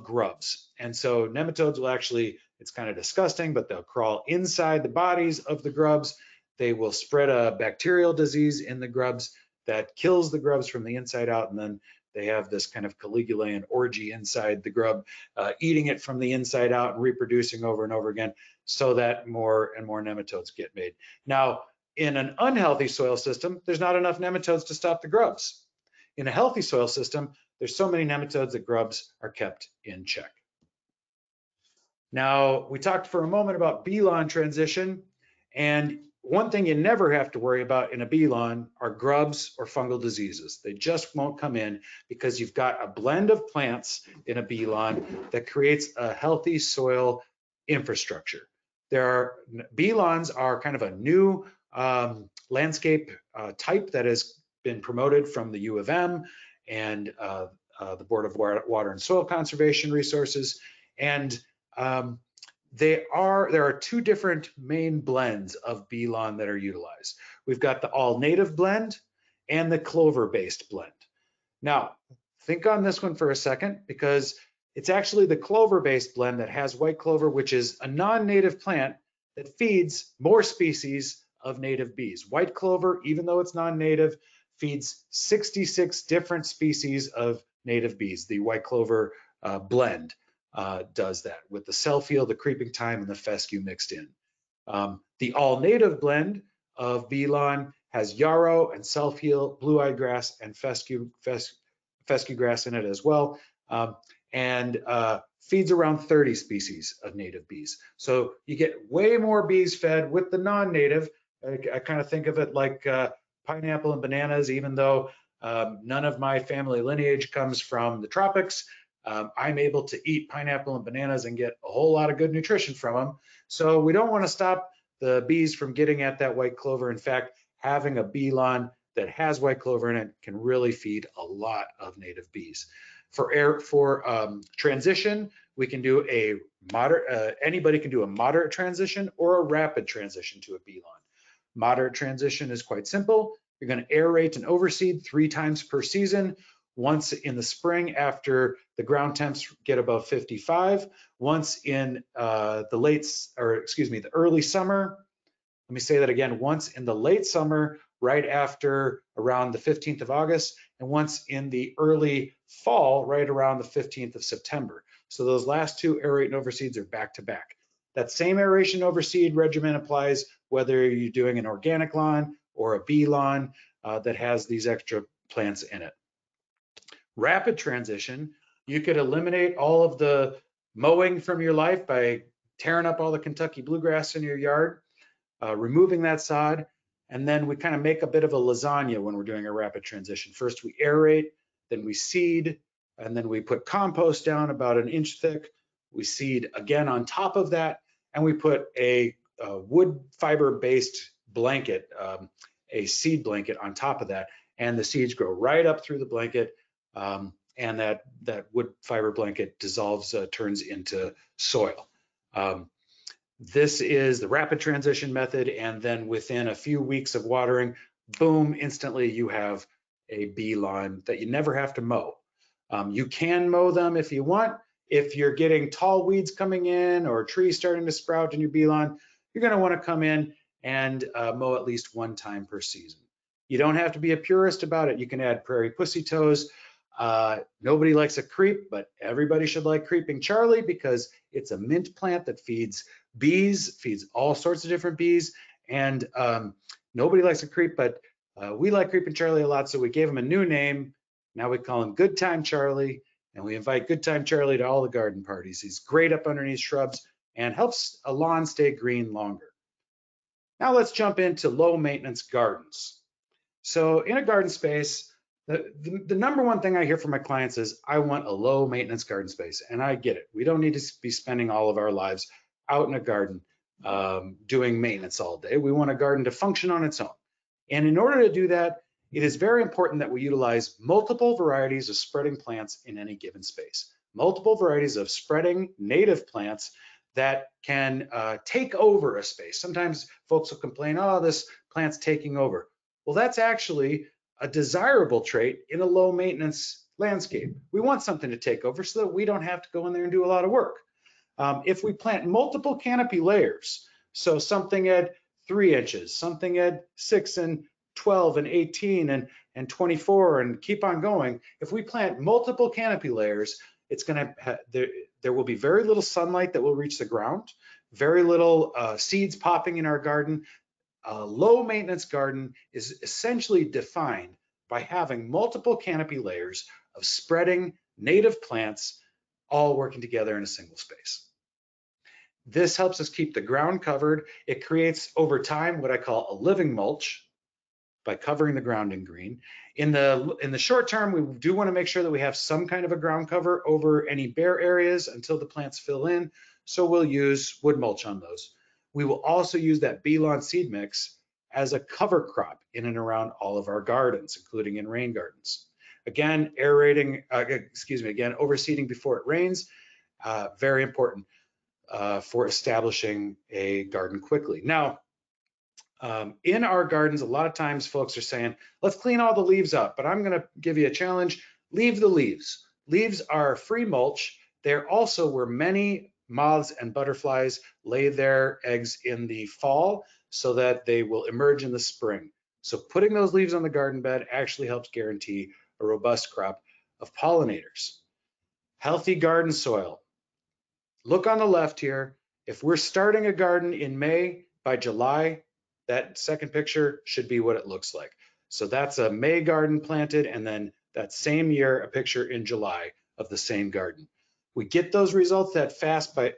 grubs. And so nematodes will actually, it's kind of disgusting, but they'll crawl inside the bodies of the grubs. They will spread a bacterial disease in the grubs that kills the grubs from the inside out, and then they have this kind of Caligulaean orgy inside the grub, eating it from the inside out and reproducing over and over again, so that more and more nematodes get made. Now, in an unhealthy soil system, there's not enough nematodes to stop the grubs. In a healthy soil system, there's so many nematodes that grubs are kept in check. Now, we talked for a moment about bee lawn transition, and one thing you never have to worry about in a bee lawn are grubs or fungal diseases. They just won't come in because you've got a blend of plants in a bee lawn that creates a healthy soil infrastructure. Bee lawns are kind of a new landscape type that has been promoted from the U of M and the Board of Water and Soil Conservation Resources. And there are two different main blends of bee lawn that are utilized. We've got the all native blend and the clover based blend. Now, think on this one for a second, because it's actually the clover based blend that has white clover, which is a non-native plant that feeds more species of native bees. White clover, even though it's non-native, feeds 66 different species of native bees. The white clover blend does that with the self-heal, the creeping thyme, and the fescue mixed in. The all-native blend of bee lawn has yarrow and self-heal, blue-eyed grass, and fescue grass in it as well, and feeds around 30 species of native bees. So you get way more bees fed with the non-native. I kind of think of it like pineapple and bananas, even though none of my family lineage comes from the tropics. I'm able to eat pineapple and bananas and get a whole lot of good nutrition from them. So we don't want to stop the bees from getting at that white clover. In fact, having a bee lawn that has white clover in it can really feed a lot of native bees. For transition, we can do a moderate, anybody can do a moderate transition or a rapid transition to a bee lawn. Moderate transition is quite simple. You're going to aerate and overseed 3 times per season. Once in the spring after the ground temps get above 55, once in the early summer. Let me say that again, once in the late summer, right after around the 15th of August, and once in the early fall, right around the 15th of September. So those last 2 aerate and overseeds are back to back. That same aeration overseed regimen applies whether you're doing an organic lawn or a bee lawn that has these extra plants in it. Rapid transition, you could eliminate all of the mowing from your life by tearing up all the Kentucky bluegrass in your yard, removing that sod, and then we kind of make a bit of a lasagna when we're doing a rapid transition. First we aerate, then we seed, and then we put compost down about 1 inch thick. We seed again on top of that, and we put a wood fiber based blanket, a seed blanket on top of that, and the seeds grow right up through the blanket. And that wood fiber blanket dissolves, turns into soil. This is the rapid transition method, and then within a few weeks of watering, boom, instantly you have a bee lawn that you never have to mow. You can mow them if you want. If you're getting tall weeds coming in or trees starting to sprout in your bee lawn, you're going to want to come in and mow at least 1 time per season. You don't have to be a purist about it. You can add prairie pussy toes. Nobody likes a creep, but everybody should like creeping Charlie because it's a mint plant that feeds bees, feeds all sorts of different bees, and nobody likes a creep, but we like creeping Charlie a lot, so we gave him a new name. Now we call him Good Time Charlie, and we invite Good Time Charlie to all the garden parties. He's great up underneath shrubs and helps a lawn stay green longer. Now let's jump into low maintenance gardens. So in a garden space, the number one thing I hear from my clients is, I want a low maintenance garden space. And I get it. We don't need to be spending all of our lives out in a garden doing maintenance all day. We want a garden to function on its own. And in order to do that, it is very important that we utilize multiple varieties of spreading plants in any given space. Multiple varieties of spreading native plants that can take over a space. Sometimes folks will complain, oh, this plant's taking over. Well, that's actually a desirable trait in a low maintenance landscape. We want something to take over so that we don't have to go in there and do a lot of work. If we plant multiple canopy layers, so something at 3 inches, something at 6 and 12 and 18 and 24 and keep on going, if we plant multiple canopy layers, it's going to there will be very little sunlight that will reach the ground, very little seeds popping in our garden. A low maintenance garden is essentially defined by having multiple canopy layers of spreading native plants all working together in a single space. This helps us keep the ground covered. It creates over time what I call a living mulch by covering the ground in green. In the short term, we do want to make sure that we have some kind of a ground cover over any bare areas until the plants fill in. So we'll use wood mulch on those. We will also use that bee lawn seed mix as a cover crop in and around all of our gardens, including in rain gardens. Again, again, overseeding before it rains, very important for establishing a garden quickly. Now, in our gardens, a lot of times folks are saying, let's clean all the leaves up, but I'm gonna give you a challenge, leave the leaves. Leaves are free mulch. They're also where many moths and butterflies lay their eggs in the fall so that they will emerge in the spring. So putting those leaves on the garden bed actually helps guarantee a robust crop of pollinators. Healthy garden soil. Look on the left here. If we're starting a garden in May, by July, that second picture should be what it looks like. So that's a May garden planted, and then that same year, a picture in July of the same garden. We get those results that fast by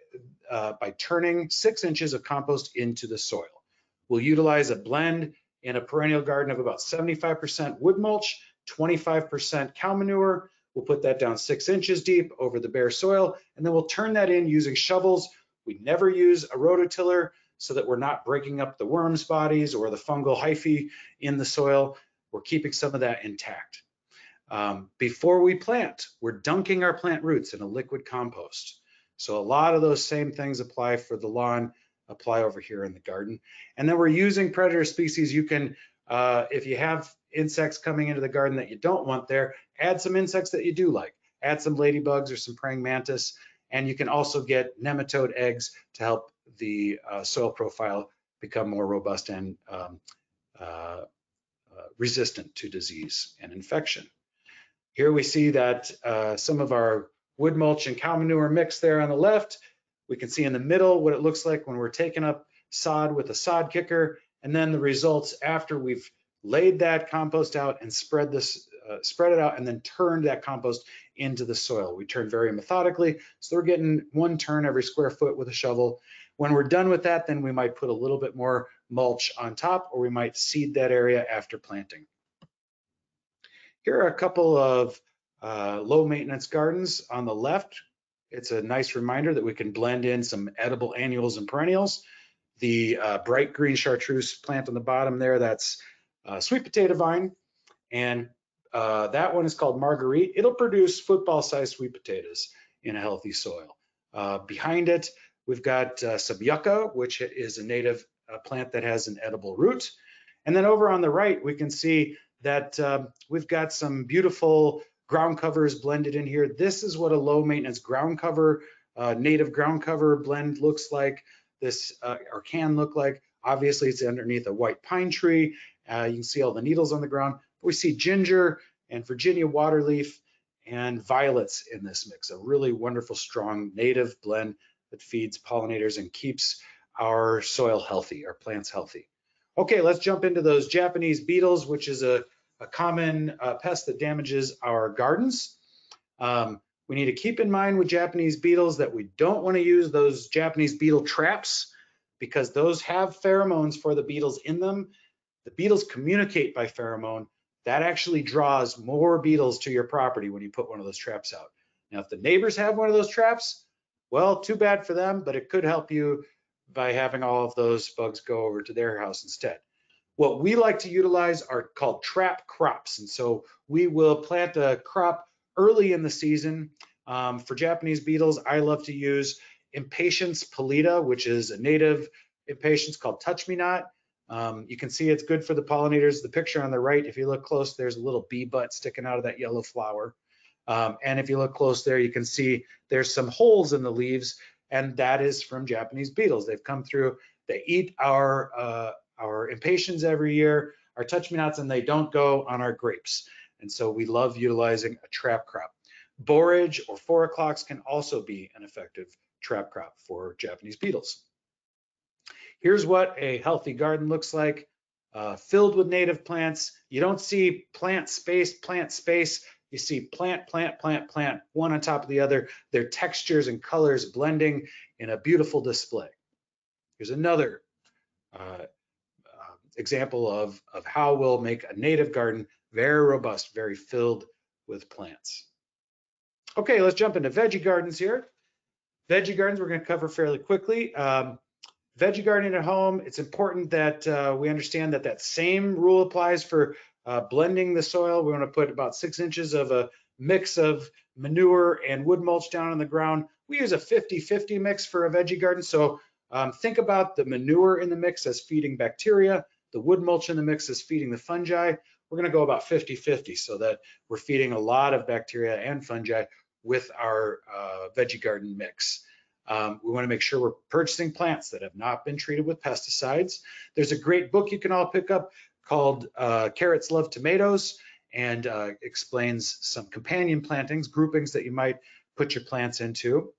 turning 6 inches of compost into the soil. We'll utilize a blend in a perennial garden of about 75% wood mulch, 25% cow manure. We'll put that down 6 inches deep over the bare soil, and then we'll turn that in using shovels. We never use a rototiller so that we're not breaking up the worms' bodies or the fungal hyphae in the soil. We're keeping some of that intact. Before we plant, we're dunking our plant roots in a liquid compost. So a lot of those same things apply for the lawn, apply over here in the garden. And then we're using predator species. You can, if you have insects coming into the garden that you don't want there, add some insects that you do like. Add some ladybugs or some praying mantis. And you can also get nematode eggs to help the soil profile become more robust and resistant to disease and infection. Here we see that some of our wood mulch and cow manure mix there on the left. We can see in the middle what it looks like when we're taking up sod with a sod kicker, and then the results after we've laid that compost out and spread it out and then turned that compost into the soil. We turn very methodically, so we're getting 1 turn every square foot with a shovel. When we're done with that, then we might put a little bit more mulch on top, or we might seed that area after planting. Here are a couple of low maintenance gardens on the left. It's a nice reminder that we can blend in some edible annuals and perennials. The bright green chartreuse plant on the bottom there, that's sweet potato vine. And that one is called Marguerite. It'll produce football-sized sweet potatoes in a healthy soil. Behind it, we've got some Yucca, which is a native plant that has an edible root. And then over on the right, we can see that we've got some beautiful ground covers blended in here. This is what a low maintenance ground cover, native ground cover blend looks like. This or can look like. Obviously, it's underneath a white pine tree. You can see all the needles on the ground. We see ginger and Virginia waterleaf and violets in this mix. A really wonderful, strong native blend that feeds pollinators and keeps our soil healthy, our plants healthy. Okay, let's jump into those Japanese beetles, which is a common pest that damages our gardens. We need to keep in mind with Japanese beetles that we don't want to use those Japanese beetle traps, because those have pheromones for the beetles in them. The beetles communicate by pheromone. That actually draws more beetles to your property when you put one of those traps out. Now, if the neighbors have one of those traps, well, too bad for them, but it could help you by having all of those bugs go over to their house instead. What we like to utilize are called trap crops. And so we will plant a crop early in the season. For Japanese beetles, I love to use Impatiens pallida, which is a native impatiens called touch me not. You can see it's good for the pollinators. The picture on the right, if you look close, there's a little bee butt sticking out of that yellow flower. And if you look close there, you can see there's some holes in the leaves, and that is from Japanese beetles. They've come through, they eat our impatiens every year, our touch-me-nots, and they don't go on our grapes. And so we love utilizing a trap crop. Borage or 4 o'clocks can also be an effective trap crop for Japanese beetles. Here's what a healthy garden looks like, filled with native plants. You don't see plant space. You see plant, one on top of the other, their textures and colors blending in a beautiful display. Here's another example of how we'll make a native garden very robust, very filled with plants. Okay, let's jump into veggie gardens here. Veggie gardens we're going to cover fairly quickly. Veggie gardening at home, it's important that we understand that that same rule applies for blending the soil. We want to put about 6 inches of a mix of manure and wood mulch down on the ground. We use a 50-50 mix for a veggie garden. So think about the manure in the mix as feeding bacteria, the wood mulch in the mix as feeding the fungi. We're going to go about 50-50 so that we're feeding a lot of bacteria and fungi with our veggie garden mix. We want to make sure we're purchasing plants that have not been treated with pesticides. There's a great book you can all pick up called Carrots Love Tomatoes, and explains some companion plantings, groupings that you might put your plants into.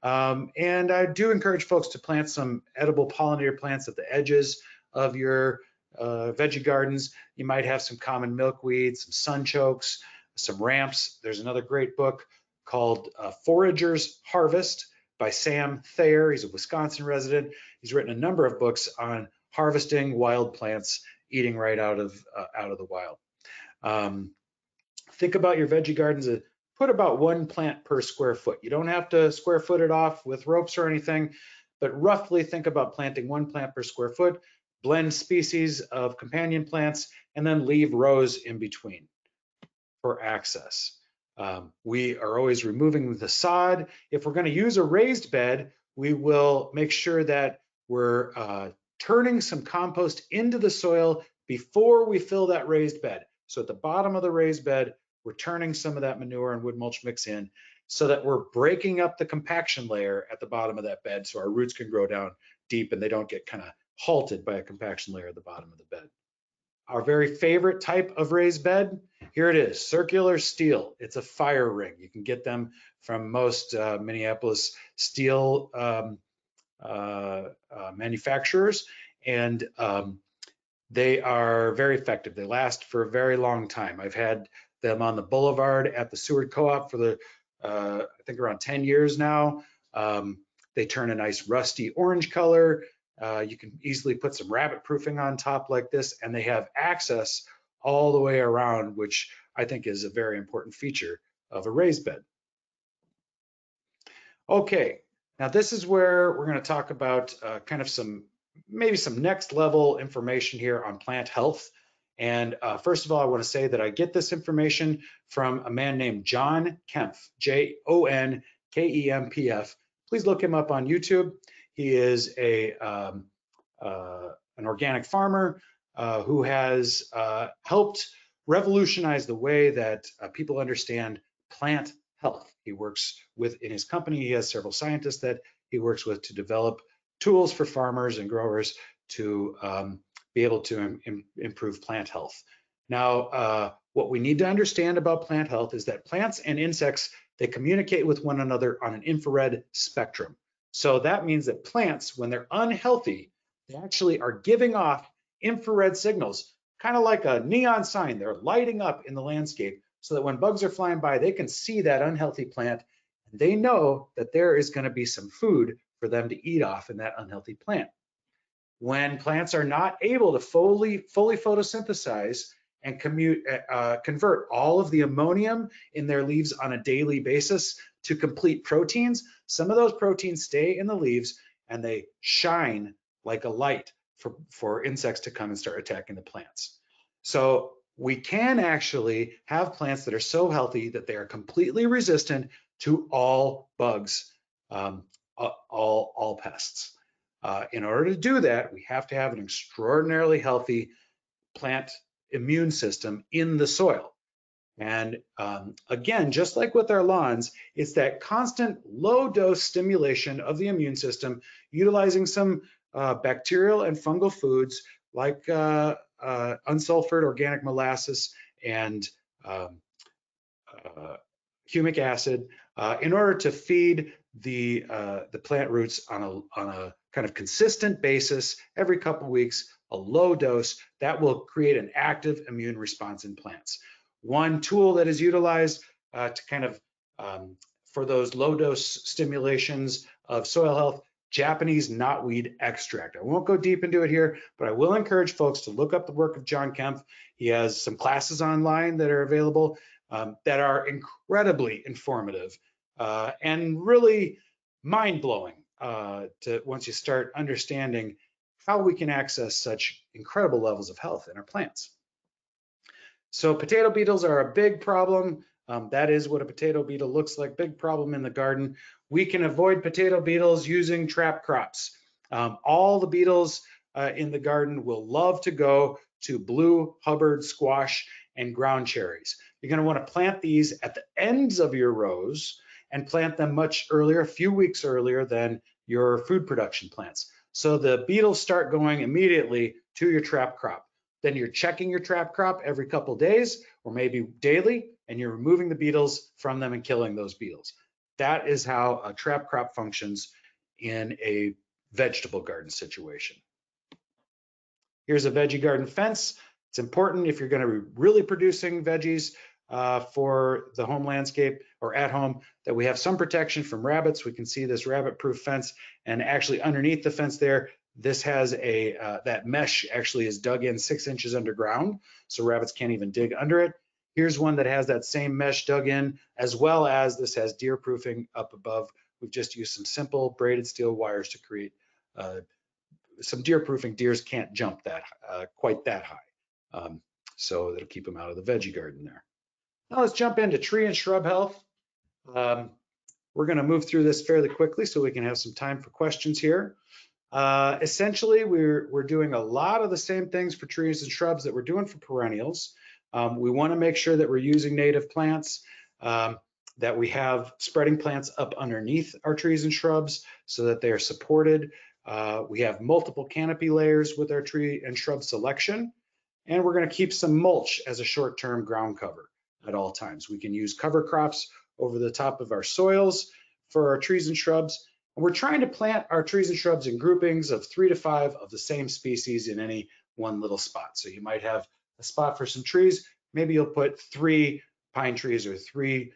And I do encourage folks to plant some edible pollinator plants at the edges of your veggie gardens. You might have some common milkweed, some sunchokes, some ramps. There's another great book called Forager's Harvest by Sam Thayer. He's a Wisconsin resident. He's written a number of books on harvesting wild plants, eating right out of the wild. Think about your veggie gardens. Put about 1 plant per square foot. You don't have to square foot it off with ropes or anything, but roughly think about planting 1 plant per square foot, blend species of companion plants, and then leave rows in between for access. We are always removing the sod. If we're going to use a raised bed, we will make sure that we're turning some compost into the soil before we fill that raised bed. So at the bottom of the raised bed, we're turning some of that manure and wood mulch mix in so that we're breaking up the compaction layer at the bottom of that bed so our roots can grow down deep and they don't get kind of halted by a compaction layer at the bottom of the bed. Our very favorite type of raised bed, here it is, circular steel. It's a fire ring. You can get them from most Minneapolis steel manufacturers, and they are very effective. They last for a very long time. I've had them on the boulevard at the Seward Co-op for the, I think around 10 years now. They turn a nice rusty orange color. You can easily put some rabbit proofing on top like this, and they have access all the way around, which I think is a very important feature of a raised bed. Okay, now this is where we're going to talk about kind of maybe some next level information here on plant health. And first of all, I want to say that I get this information from a man named John Kempf, J-O-N-K-E-M-P-F. Please look him up on YouTube. He is an organic farmer who has helped revolutionize the way that people understand plant health. He works with, in his company, he has several scientists that he works with to develop tools for farmers and growers to be able to improve plant health. Now, what we need to understand about plant health is that plants and insects, they communicate with one another on an infrared spectrum. So that means that plants, when they're unhealthy, they actually are giving off infrared signals, kind of like a neon sign. They're lighting up in the landscape so that when bugs are flying by, they can see that unhealthy plant, and they know that there is going to be some food for them to eat off in that unhealthy plant. when plants are not able to fully photosynthesize and convert all of the ammonium in their leaves on a daily basis to complete proteins, some of those proteins stay in the leaves and they shine like a light for insects to come and start attacking the plants. So we can actually have plants that are so healthy that they are completely resistant to all bugs, all pests. In order to do that, we have to have an extraordinarily healthy plant immune system in the soil. And again, just like with our lawns, it's that constant low dose stimulation of the immune system, utilizing some bacterial and fungal foods like unsulfured organic molasses and humic acid in order to feed the plant roots on a kind of consistent basis every couple of weeks, a low dose that will create an active immune response in plants. One tool that is utilized to kind of for those low dose stimulations of soil health, Japanese knotweed extract. I won't go deep into it here, but I will encourage folks to look up the work of John Kempf. He has some classes online that are available that are incredibly informative and really mind-blowing to once you start understanding how we can access such incredible levels of health in our plants. So potato beetles are a big problem. That is what a potato beetle looks like, big problem in the garden. We can avoid potato beetles using trap crops. All the beetles in the garden will love to go to blue Hubbard squash and ground cherries. You're going to want to plant these at the ends of your rows and plant them much earlier, a few weeks earlier than your food production plants. So the beetles start going immediately to your trap crop. Then you're checking your trap crop every couple days or maybe daily, and you're removing the beetles from them and killing those beetles. That is how a trap crop functions in a vegetable garden situation. Here's a veggie garden fence. It's important if you're going to be really producing veggies for the home landscape or at home that we have some protection from rabbits. We can see this rabbit-proof fence, and actually underneath the fence there, this has a that mesh actually is dug in 6 inches underground, so rabbits can't even dig under it. Here's one that has that same mesh dug in, as well as this has deer proofing up above. We've just used some simple braided steel wires to create some deer proofing. Deers can't jump that quite that high, so that'll keep them out of the veggie garden there. Now let's jump into tree and shrub health. We're going to move through this fairly quickly so we can have some time for questions here. Essentially, we're doing a lot of the same things for trees and shrubs that we're doing for perennials. We want to make sure that we're using native plants, that we have spreading plants up underneath our trees and shrubs so that they are supported. We have multiple canopy layers with our tree and shrub selection, and we're going to keep some mulch as a short-term ground cover at all times. We can use cover crops over the top of our soils for our trees and shrubs. And we're trying to plant our trees and shrubs in groupings of 3 to 5 of the same species in any one little spot. So you might have a spot for some trees. Maybe you'll put 3 pine trees or 3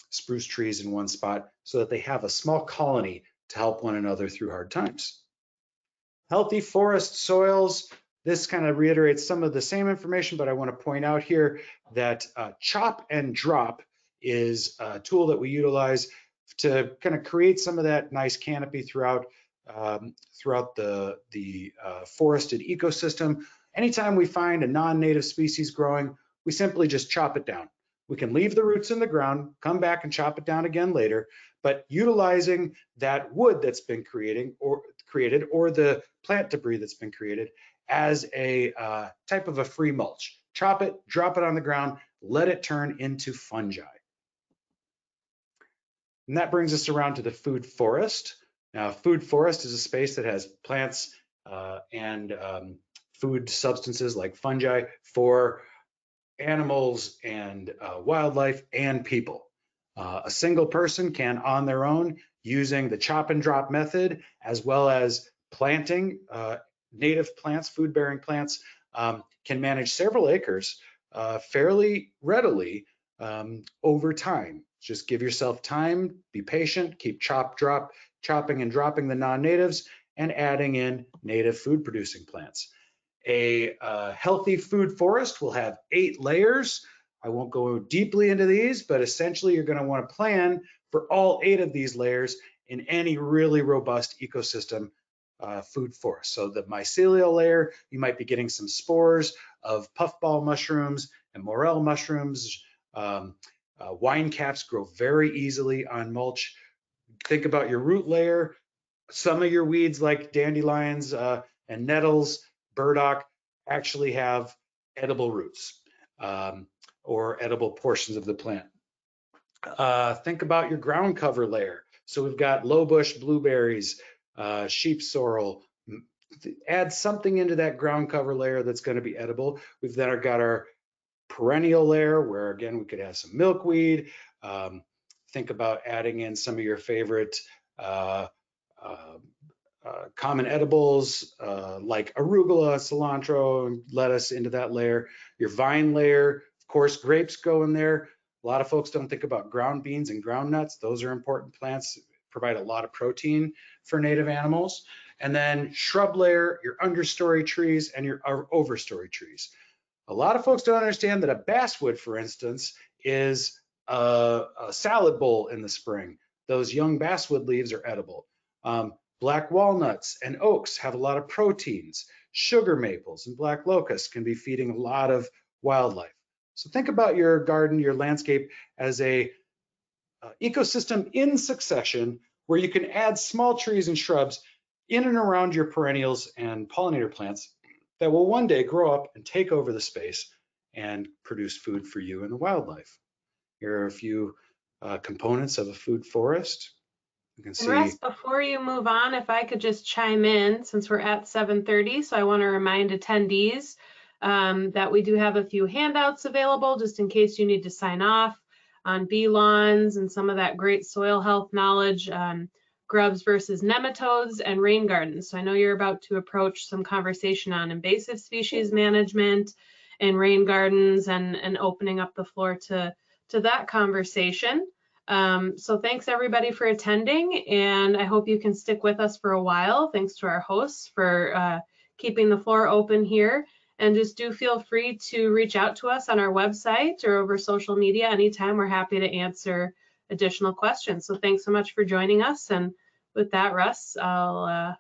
spruce trees in one spot so that they have a small colony to help one another through hard times. Healthy forest soils. This kind of reiterates some of the same information, but I want to point out here that chop and drop is a tool that we utilize to kind of create some of that nice canopy throughout the forested ecosystem. Anytime we find a non-native species growing, we simply just chop it down. We can leave the roots in the ground, come back and chop it down again later, but utilizing that wood that's been created or the plant debris that's been created as a type of a free mulch. Chop it, drop it on the ground, let it turn into fungi. And that brings us around to the food forest. Now, food forest is a space that has plants and food substances like fungi for animals and wildlife and people. A single person can, on their own, using the chop and drop method, as well as planting native plants, food-bearing plants, can manage several acres fairly readily over time. Just give yourself time, be patient, keep chopping and dropping the non-natives, and adding in native food producing plants. A healthy food forest will have 8 layers. I won't go deeply into these, but essentially you're going to want to plan for all 8 of these layers in any really robust ecosystem food forest. So the mycelial layer, you might be getting some spores of puffball mushrooms and morel mushrooms. Wine caps grow very easily on mulch. Think about your root layer. Some of your weeds like dandelions and nettles, burdock, actually have edible roots or edible portions of the plant. Think about your ground cover layer. So we've got low bush blueberries, sheep sorrel. Add something into that ground cover layer that's going to be edible. We've then got our perennial layer where again we could have some milkweed. Think about adding in some of your favorite common edibles like arugula, cilantro, and lettuce into that layer. Your vine layer, of course, grapes go in there. A lot of folks don't think about ground beans and ground nuts. Those are important plants, provide a lot of protein for native animals. And then shrub layer, your understory trees and your overstory trees. A lot of folks don't understand that a basswood, for instance, is a salad bowl in the spring. Those young basswood leaves are edible. Black walnuts and oaks have a lot of proteins. Sugar maples and black locusts can be feeding a lot of wildlife. So think about your garden, your landscape as a ecosystem in succession where you can add small trees and shrubs in and around your perennials and pollinator plants that will one day grow up and take over the space and produce food for you and the wildlife. Here are a few components of a food forest. You can see. Russ, before you move on, if I could just chime in since we're at 7:30, so I want to remind attendees that we do have a few handouts available just in case you need to sign off on bee lawns and some of that great soil health knowledge on grubs versus nematodes and rain gardens. So I know you're about to approach some conversation on invasive species management and rain gardens and opening up the floor to that conversation. So thanks everybody for attending, and I hope you can stick with us for a while. Thanks to our hosts for keeping the floor open here. And just do feel free to reach out to us on our website or over social media anytime. We're happy to answer additional questions. So thanks so much for joining us. And with that, Russ, I'll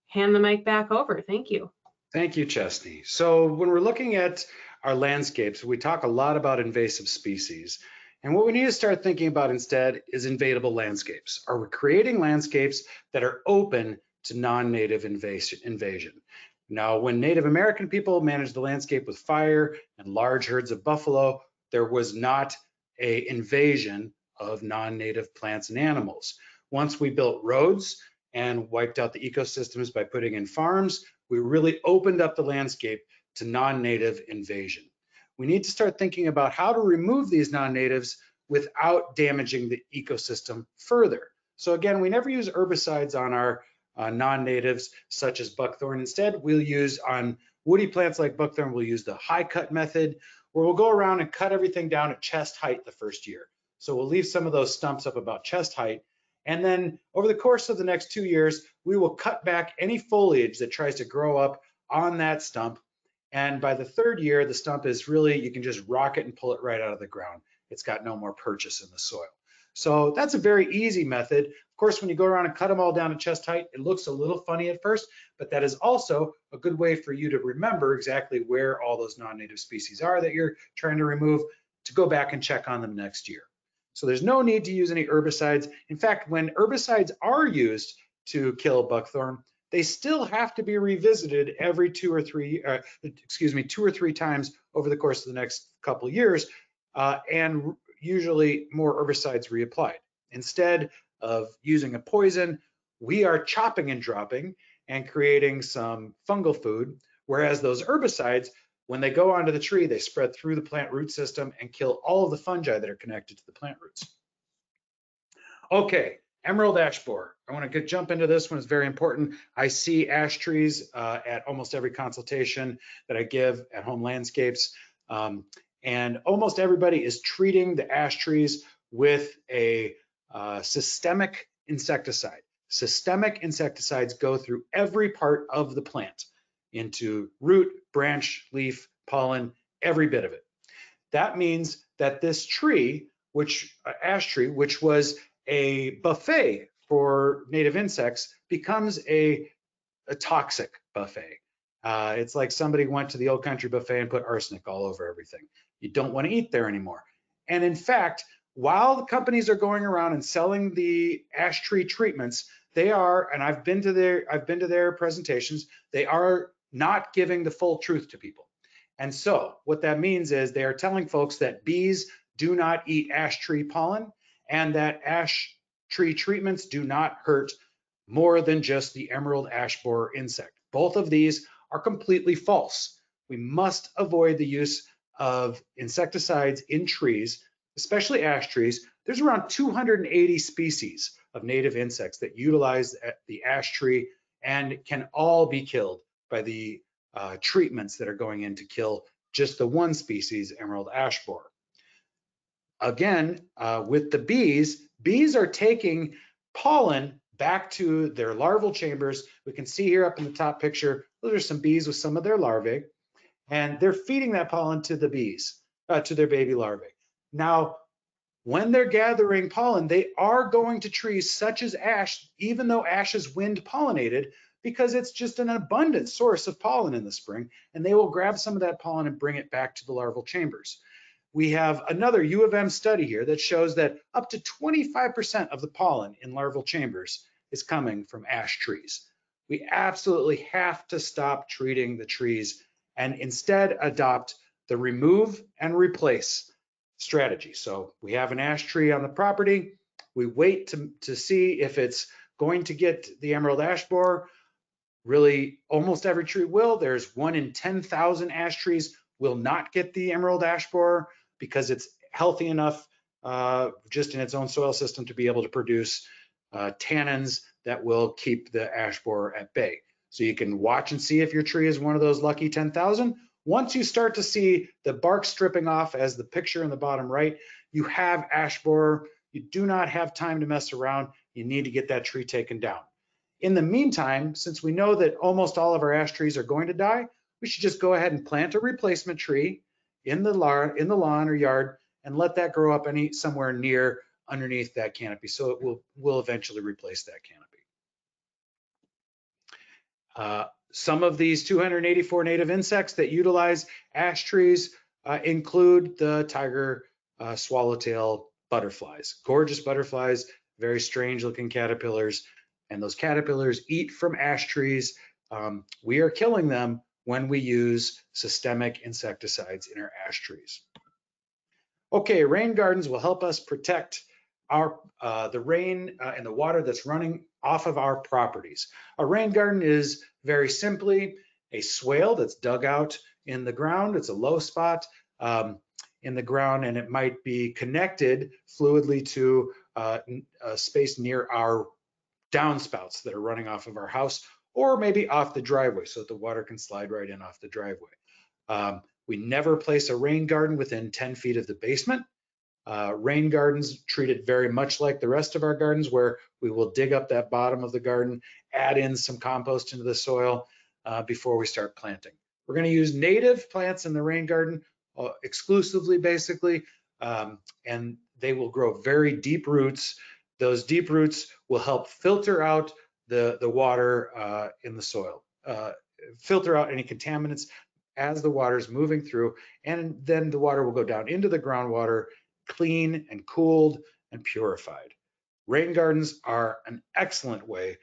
hand the mic back over. Thank you. Thank you, Chesney. So when we're looking at our landscapes, we talk a lot about invasive species. And what we need to start thinking about instead is invadable landscapes. Are we creating landscapes that are open to non-native invasion? Now, when Native American people managed the landscape with fire and large herds of buffalo, there was not an invasion of non-native plants and animals. Once we built roads and wiped out the ecosystems by putting in farms, we really opened up the landscape to non-native invasion. We need to start thinking about how to remove these non-natives without damaging the ecosystem further. So again, we never use herbicides on our non-natives such as buckthorn. Instead, we'll use on woody plants like buckthorn, we'll use the high cut method where we'll go around and cut everything down at chest height the first year. So we'll leave some of those stumps up about chest height. And then over the course of the next 2 years, we will cut back any foliage that tries to grow up on that stump. And by the 3rd year, the stump is really, you can just rock it and pull it right out of the ground. It's got no more purchase in the soil. So that's a very easy method. Of course, when you go around and cut them all down to chest height, it looks a little funny at first, but that is also a good way for you to remember exactly where all those non-native species are that you're trying to remove, to go back and check on them next year. So there's no need to use any herbicides. In fact, when herbicides are used to kill buckthorn, they still have to be revisited every 2 or 3 times over the course of the next couple of years, and usually more herbicides reapplied. Instead of using a poison, we are chopping and dropping and creating some fungal food, whereas those herbicides, when they go onto the tree, they spread through the plant root system and kill all of the fungi that are connected to the plant roots. Okay, emerald ash borer. I want to jump into this one. It's very important. I see ash trees at almost every consultation that I give at Home Landscapes. And almost everybody is treating the ash trees with a systemic insecticide. Systemic insecticides go through every part of the plant, into root, branch, leaf, pollen, every bit of it. That means that this tree, ash tree, which was a buffet for native insects, becomes a toxic buffet. It's like somebody went to the old country buffet and put arsenic all over everything. You don't want to eat there anymore. And in fact, while the companies are going around and selling the ash tree treatments, they are, and I've been to their presentations, they are not giving the full truth to people. And so what that means is they are telling folks that bees do not eat ash tree pollen and that ash tree treatments do not hurt more than just the emerald ash borer insect. Both of these are completely false. We must avoid the use of insecticides in trees, especially ash trees. There's around 280 species of native insects that utilize the ash tree and can all be killed by the treatments that are going in to kill just the one species, emerald ash borer. Again, with the bees are taking pollen back to their larval chambers. We can see here up in the top picture, those are some bees with some of their larvae, and they're feeding that pollen to the bees, to their baby larvae. Now, when they're gathering pollen, they are going to trees such as ash, even though ash is wind pollinated, because it's just an abundant source of pollen in the spring, and they will grab some of that pollen and bring it back to the larval chambers. We have another U of M study here that shows that up to 25% of the pollen in larval chambers is coming from ash trees. We absolutely have to stop treating the trees and instead adopt the remove and replace strategy. So we have an ash tree on the property. We wait to see if it's going to get the emerald ash borer. Really, almost every tree will. There's 1 in 10,000 ash trees will not get the emerald ash borer because it's healthy enough just in its own soil system to be able to produce tannins that will keep the ash borer at bay. So you can watch and see if your tree is one of those lucky 10,000. Once you start to see the bark stripping off, as the picture in the bottom right, you have ash borer. You do not have time to mess around. You need to get that tree taken down. In the meantime, since we know that almost all of our ash trees are going to die, we should just go ahead and plant a replacement tree in the lawn or yard and let that grow up somewhere near underneath that canopy. So it will eventually replace that canopy. Some of these 284 native insects that utilize ash trees include the tiger swallowtail butterflies. Gorgeous butterflies, very strange looking caterpillars, and those caterpillars eat from ash trees. We are killing them when we use systemic insecticides in our ash trees. Okay, rain gardens will help us protect the rain and the water that's running off of our properties. A rain garden is very simply a swale that's dug out in the ground. It's a low spot in the ground, and it might be connected fluidly to a space near our downspouts that are running off of our house, or maybe off the driveway so that the water can slide right in off the driveway. We never place a rain garden within 10 feet of the basement. Rain gardens treated very much like the rest of our gardens, where we will dig up that bottom of the garden, add in some compost into the soil before we start planting. We're going to use native plants in the rain garden exclusively, basically, and they will grow very deep roots. Those deep roots will help filter out the water in the soil, filter out any contaminants as the water is moving through, and then the water will go down into the groundwater, clean and cooled and purified. Rain gardens are an excellent way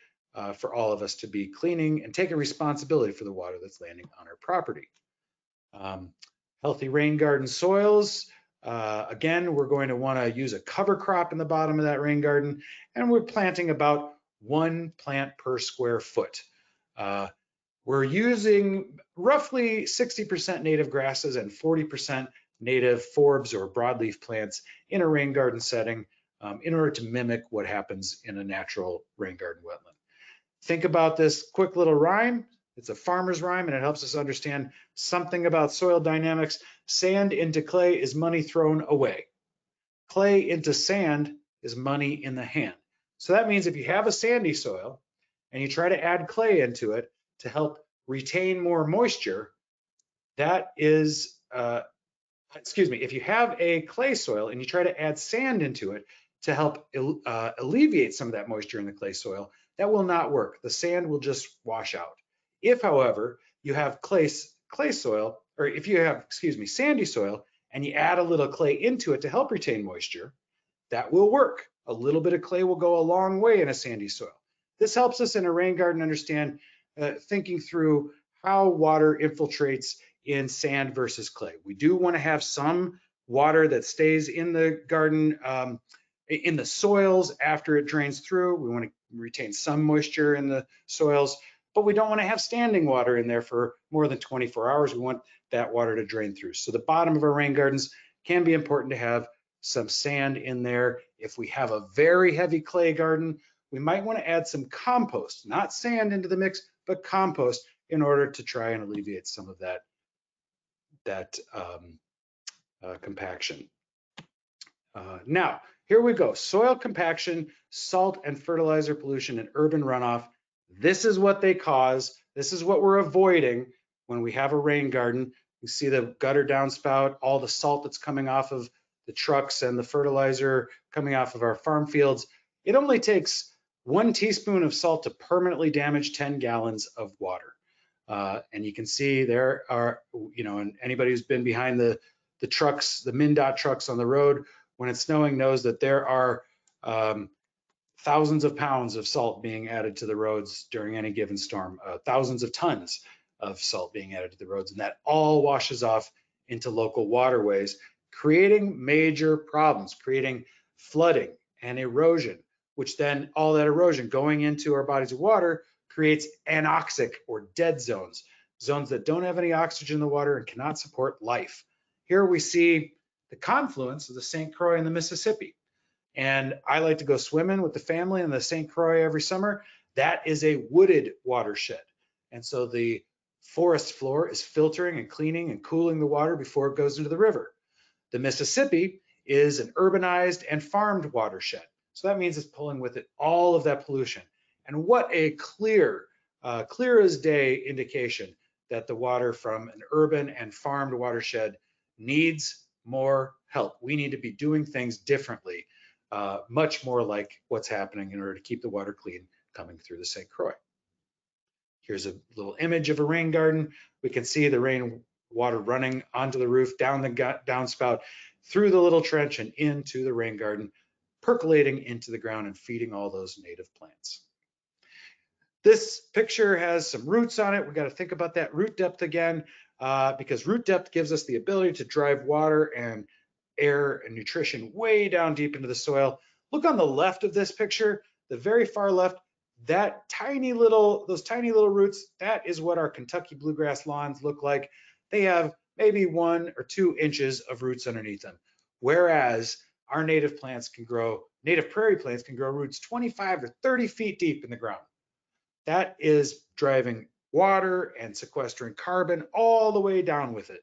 for all of us to be cleaning and taking responsibility for the water that's landing on our property. Healthy rain garden soils. Again, we're going to want to use a cover crop in the bottom of that rain garden, and we're planting about 1 plant per square foot. We're using roughly 60% native grasses and 40% native forbs or broadleaf plants in a rain garden setting in order to mimic what happens in a natural rain garden wetland. Think about this quick little rhyme. It's a farmer's rhyme, and it helps us understand something about soil dynamics. Sand into clay is money thrown away. Clay into sand is money in the hand. So that means if you have a sandy soil and you try to add clay into it to help retain more moisture, that is, if you have a clay soil and you try to add sand into it to help alleviate some of that moisture in the clay soil, that will not work. The sand will just wash out. If, however, you have clay soil, or if you have, sandy soil, and you add a little clay into it to help retain moisture, that will work. A little bit of clay will go a long way in a sandy soil. This helps us in a rain garden understand thinking through how water infiltrates in sand versus clay. We do want to have some water that stays in the garden, in the soils after it drains through. We want to retain some moisture in the soils, but we don't want to have standing water in there for more than 24 hours. We want that water to drain through. So the bottom of our rain gardens can be important to have some sand in there. If we have a very heavy clay garden, we might want to add some compost, not sand into the mix, but compost in order to try and alleviate some of that compaction. Now, here we go. Soil compaction, salt and fertilizer pollution, and urban runoff. This is what they cause. This is what we're avoiding when we have a rain garden. You see the gutter downspout, all the salt that's coming off of the trucks and the fertilizer coming off of our farm fields. It only takes 1 teaspoon of salt to permanently damage 10 gallons of water. And you can see there are, and anybody who's been behind the trucks, the MnDOT trucks on the road, when it's snowing knows that there are thousands of pounds of salt being added to the roads during any given storm, thousands of tons of salt being added to the roads, and that all washes off into local waterways, creating major problems, creating flooding and erosion, which then all that erosion going into our bodies of water creates anoxic or dead zones, zones that don't have any oxygen in the water and cannot support life. Here we see the confluence of the St. Croix and the Mississippi. And I like to go swimming with the family in the St. Croix every summer. That is a wooded watershed. And so the forest floor is filtering and cleaning and cooling the water before it goes into the river. The Mississippi is an urbanized and farmed watershed. So that means it's pulling with it all of that pollution. And what a clear as day indication that the water from an urban and farmed watershed needs more help. We need to be doing things differently, much more like what's happening in order to keep the water clean coming through the St. Croix. Here's a little image of a rain garden. We can see the rain water running onto the roof, down the downspout, through the little trench and into the rain garden, percolating into the ground and feeding all those native plants. This picture has some roots on it. We got to think about that root depth again, because root depth gives us the ability to drive water and air and nutrition way down deep into the soil. Look on the left of this picture, the very far left, those tiny little roots, that is what our Kentucky bluegrass lawns look like. They have maybe 1 or 2 inches of roots underneath them, whereas our native prairie plants can grow roots 25 to 30 feet deep in the ground. That is driving water and sequestering carbon all the way down with it.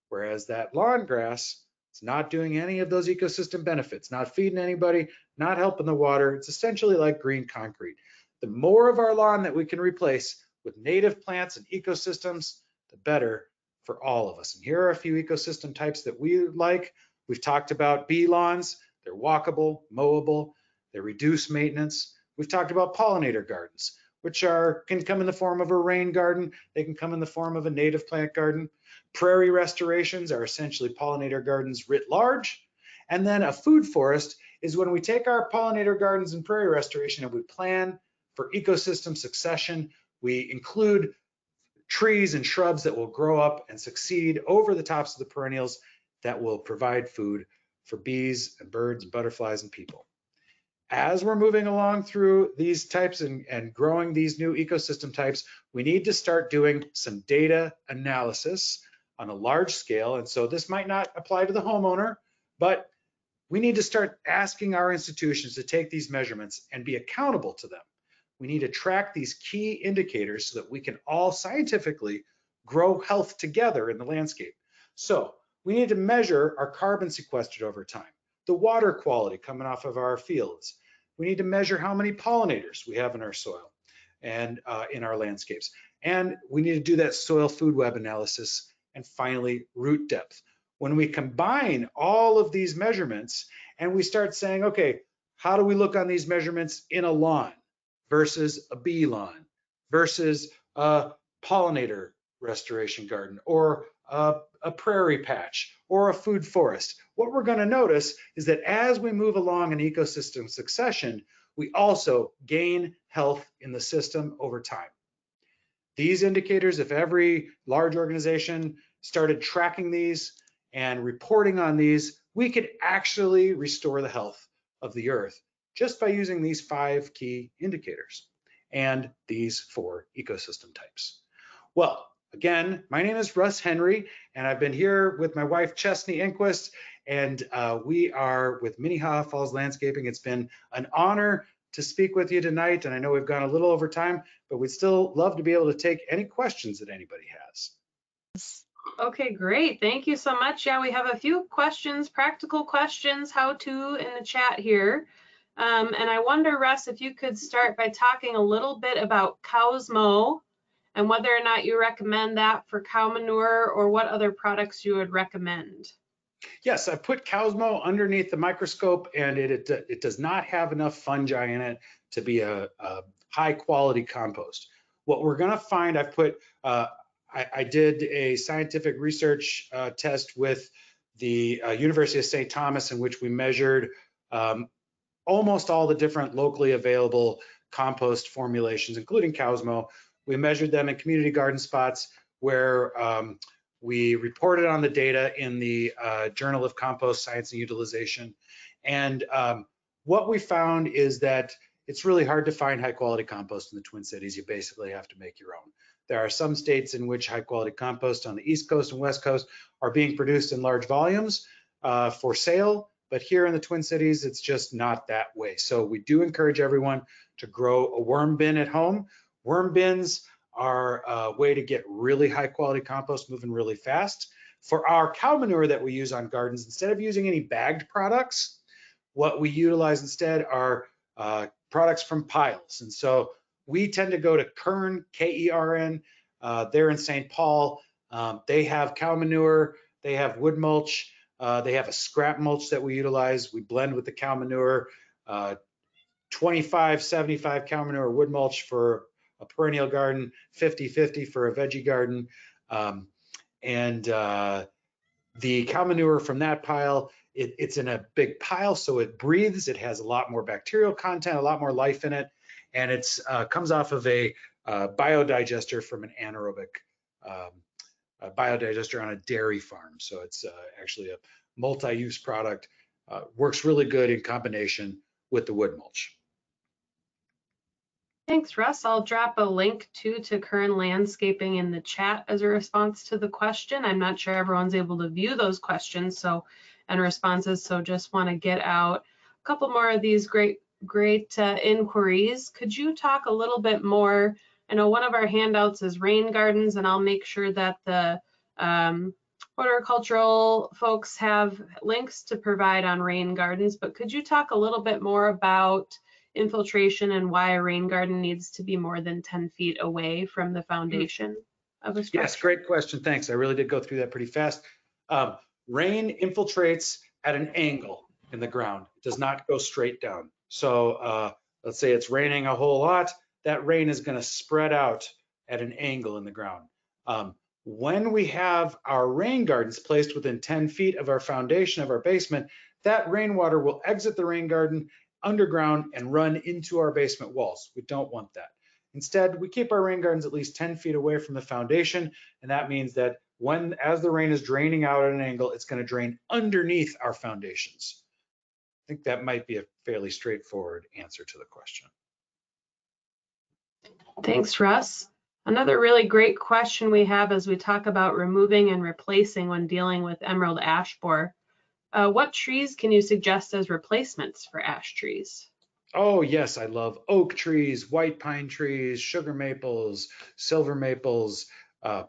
Whereas that lawn grass, it's not doing any of those ecosystem benefits, not feeding anybody, not helping the water. It's essentially like green concrete. The more of our lawn that we can replace with native plants and ecosystems, the better for all of us. And here are a few ecosystem types that we like. We've talked about bee lawns. They're walkable, mowable, they reduce maintenance. We've talked about pollinator gardens, which can come in the form of a rain garden. They can come in the form of a native plant garden. Prairie restorations are essentially pollinator gardens writ large. And then a food forest is when we take our pollinator gardens and prairie restoration and we plan for ecosystem succession. We include trees and shrubs that will grow up and succeed over the tops of the perennials that will provide food for bees and birds and butterflies and people. As we're moving along through these types and growing these new ecosystem types, we need to start doing some data analysis on a large scale. And so this might not apply to the homeowner, but we need to start asking our institutions to take these measurements and be accountable to them. We need to track these key indicators so that we can all scientifically grow health together in the landscape. So we need to measure our carbon sequestered over time, the water quality coming off of our fields. We need to measure how many pollinators we have in our soil and in our landscapes. And we need to do that soil food web analysis. And finally, root depth. When we combine all of these measurements and we start saying, okay, how do we look on these measurements in a lawn versus a bee lawn versus a pollinator restoration garden or a prairie patch or a food forest? What we're going to notice is that as we move along an ecosystem succession, we also gain health in the system over time. These indicators, if every large organization started tracking these and reporting on these, we could actually restore the health of the earth just by using these 5 key indicators and these 4 ecosystem types. Well, again, my name is Russ Henry, and I've been here with my wife, Chesney Engquist, and we are with Minnehaha Falls Landscaping. It's been an honor to speak with you tonight, and I know we've gone a little over time, but we'd still love to be able to take any questions that anybody has. Okay, great. Thank you so much. Yeah, we have a few questions, practical questions, how to in the chat here. And I wonder, Russ, if you could start by talking a little bit about cow's mow and whether or not you recommend that for cow manure or what other products you would recommend. Yes, I put cow's mow underneath the microscope, and it does not have enough fungi in it to be a high quality compost. What we're going to find, I've put, I did a scientific research test with the University of St. Thomas in which we measured almost all the different locally available compost formulations, including cow's mow. We measured them in community garden spots where we reported on the data in the Journal of Compost Science and Utilization. And what we found is that it's really hard to find high quality compost in the Twin Cities. You basically have to make your own. There are some states in which high quality compost on the East Coast and West Coast are being produced in large volumes for sale, but here in the Twin Cities, it's just not that way. So we do encourage everyone to grow a worm bin at home. Worm bins are a way to get really high quality compost moving really fast. For our cow manure that we use on gardens, instead of using any bagged products, what we utilize instead are products from piles. And so we tend to go to Kern, K-E-R-N. They're in St. Paul. They have cow manure, they have wood mulch, they have a scrap mulch that we utilize. We blend with the cow manure, 25-75 cow manure wood mulch for a perennial garden, 50-50 for a veggie garden. The cow manure from that pile, it's in a big pile, so it breathes. It has a lot more bacterial content, a lot more life in it, and it comes off of a biodigester from an anaerobic biodigester on a dairy farm. So it's actually a multi-use product. Works really good in combination with the wood mulch. Thanks, Russ. I'll drop a link to Kern Landscaping in the chat as a response to the question. I'm not sure everyone's able to view those questions and responses, so just want to get out a couple more of these great inquiries. Could you talk a little bit more? I know one of our handouts is rain gardens, and I'll make sure that the horticultural folks have links to provide on rain gardens, but could you talk a little bit more about infiltration and why a rain garden needs to be more than 10 feet away from the foundation of a structure? Yes, great question. Thanks. I really did go through that pretty fast. Rain infiltrates at an angle in the ground. It does not go straight down. So let's say it's raining a whole lot. That rain is going to spread out at an angle in the ground. When we have our rain gardens placed within 10 feet of our foundation of our basement, that rainwater will exit the rain garden underground and run into our basement walls. We don't want that. Instead, we keep our rain gardens at least 10 feet away from the foundation, and that means that as the rain is draining out at an angle, it's going to drain underneath our foundations. I think that might be a fairly straightforward answer to the question. Thanks, Russ. Another really great question we have as we talk about removing and replacing when dealing with emerald ash borer. What trees can you suggest as replacements for ash trees? Oh yes, I love oak trees, white pine trees, sugar maples, silver maples,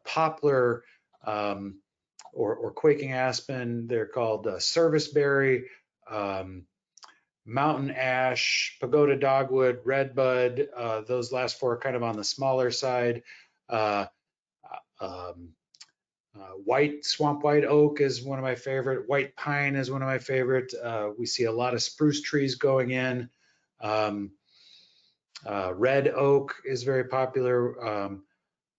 poplar, or quaking aspen. They're called serviceberry. mountain ash, pagoda dogwood, redbud. Those last four are kind of on the smaller side. White swamp white oak is one of my favorite. White pine is one of my favorite. We see a lot of spruce trees going in. Red oak is very popular.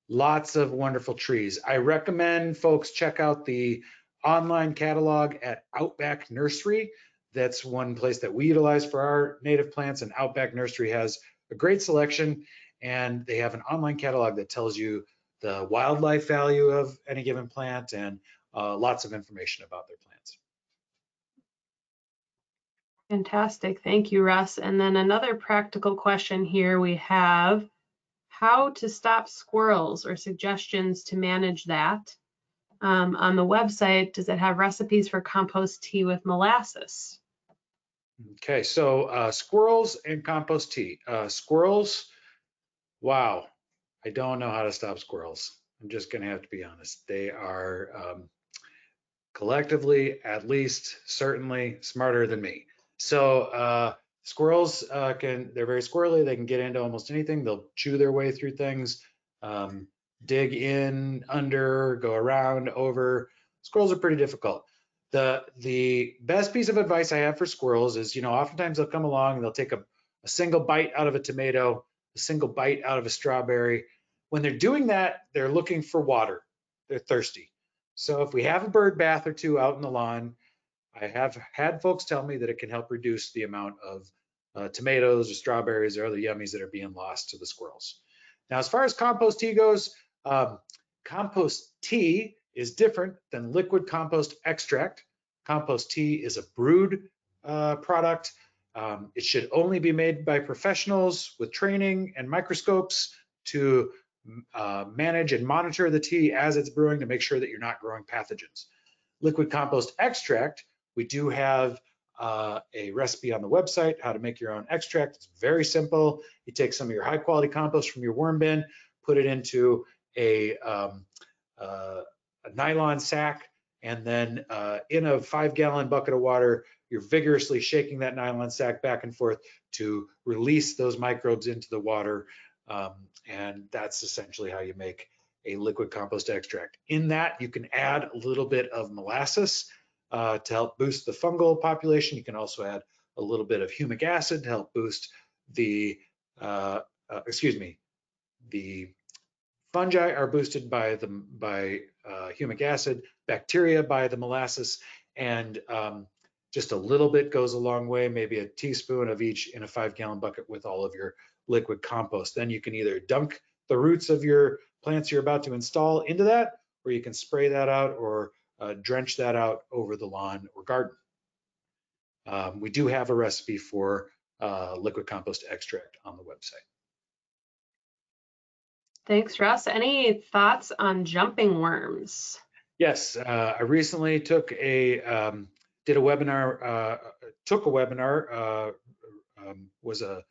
Lots of wonderful trees. I recommend folks check out the online catalog at Outback Nursery. That's one place that we utilize for our native plants, and Outback Nursery has a great selection, and they have an online catalog that tells you the wildlife value of any given plant and lots of information about their plants. Fantastic. Thank you, Russ. And then another practical question here we have, how to stop squirrels or suggestions to manage that. On the website, does it have recipes for compost tea with molasses? Okay, so squirrels and compost tea. Squirrels, wow, I don't know how to stop squirrels. I'm just gonna have to be honest. They are collectively, at least, certainly smarter than me. So squirrels they're very squirrely. They can get into almost anything. They'll chew their way through things, dig in, under, go around, over. Squirrels are pretty difficult. The best piece of advice I have for squirrels is, oftentimes they'll come along and they'll take a single bite out of a tomato, a single bite out of a strawberry. When they're doing that, they're looking for water. They're thirsty. So if we have a bird bath or two out in the lawn, I have had folks tell me that it can help reduce the amount of tomatoes or strawberries or other yummies that are being lost to the squirrels. Now, as far as compost tea goes, compost tea is different than liquid compost extract. Compost tea is a brewed product. It should only be made by professionals with training and microscopes to manage and monitor the tea as it's brewing to make sure that you're not growing pathogens. Liquid compost extract, we do have a recipe on the website, how to make your own extract. It's very simple. You take some of your high quality compost from your worm bin, put it into a nylon sack, and then in a 5-gallon bucket of water, you're vigorously shaking that nylon sack back and forth to release those microbes into the water. And that's essentially how you make a liquid compost extract. In that, you can add a little bit of molasses to help boost the fungal population. You can also add a little bit of humic acid to help boost the, the fungi are boosted by humic acid, bacteria by the molasses, and just a little bit goes a long way, maybe a teaspoon of each in a 5-gallon bucket with all of your liquid compost. Then you can either dunk the roots of your plants you're about to install into that, or you can spray that out or drench that out over the lawn or garden. We do have a recipe for liquid compost extract on the website. Thanks, Russ. Any thoughts on jumping worms? Yes, I recently did a webinar, was a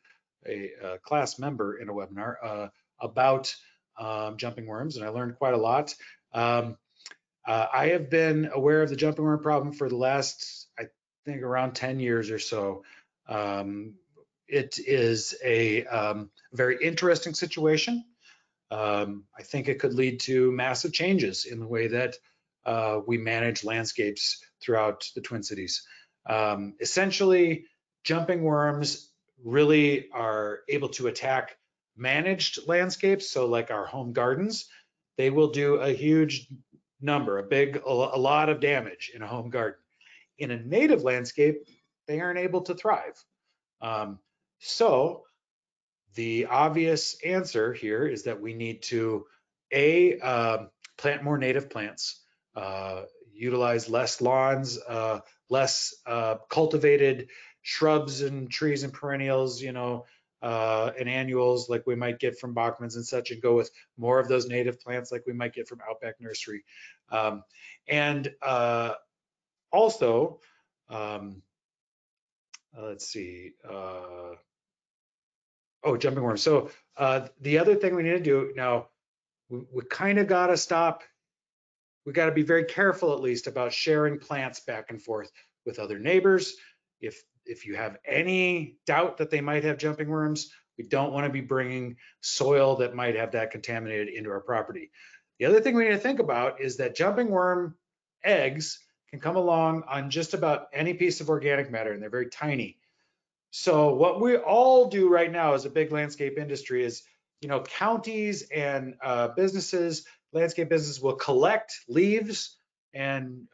class member in a webinar about jumping worms, and I learned quite a lot. I have been aware of the jumping worm problem for the last, I think, around 10 years or so. It is a very interesting situation. I think it could lead to massive changes in the way that we manage landscapes throughout the Twin Cities. Essentially, jumping worms really are able to attack managed landscapes. So like our home gardens, they will do a huge number, a lot of damage in a home garden. In a native landscape, they aren't able to thrive. So the obvious answer here is that we need to plant more native plants, utilize less lawns, less cultivated shrubs and trees and perennials, and annuals like we might get from Bachman's and such, and go with more of those native plants like we might get from Outback Nursery. Also, let's see. Jumping worms. So the other thing we need to do now, we kind of got to stop. We got to be very careful, at least, about sharing plants back and forth with other neighbors. If If you have any doubt that they might have jumping worms, we don't want to be bringing soil that might have that contaminated into our property. The other thing we need to think about is that jumping worm eggs can come along on just about any piece of organic matter, and they're very tiny. So what we all do right now as a big landscape industry is, counties and businesses, landscape businesses will collect leaves and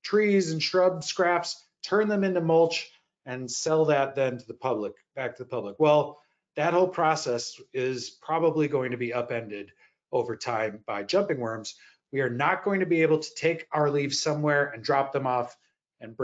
trees and shrub scraps, turn them into mulch, and sell that then to the public, back to the public. Well, that whole process is probably going to be upended over time by jumping worms. We are not going to be able to take our leaves somewhere and drop them off and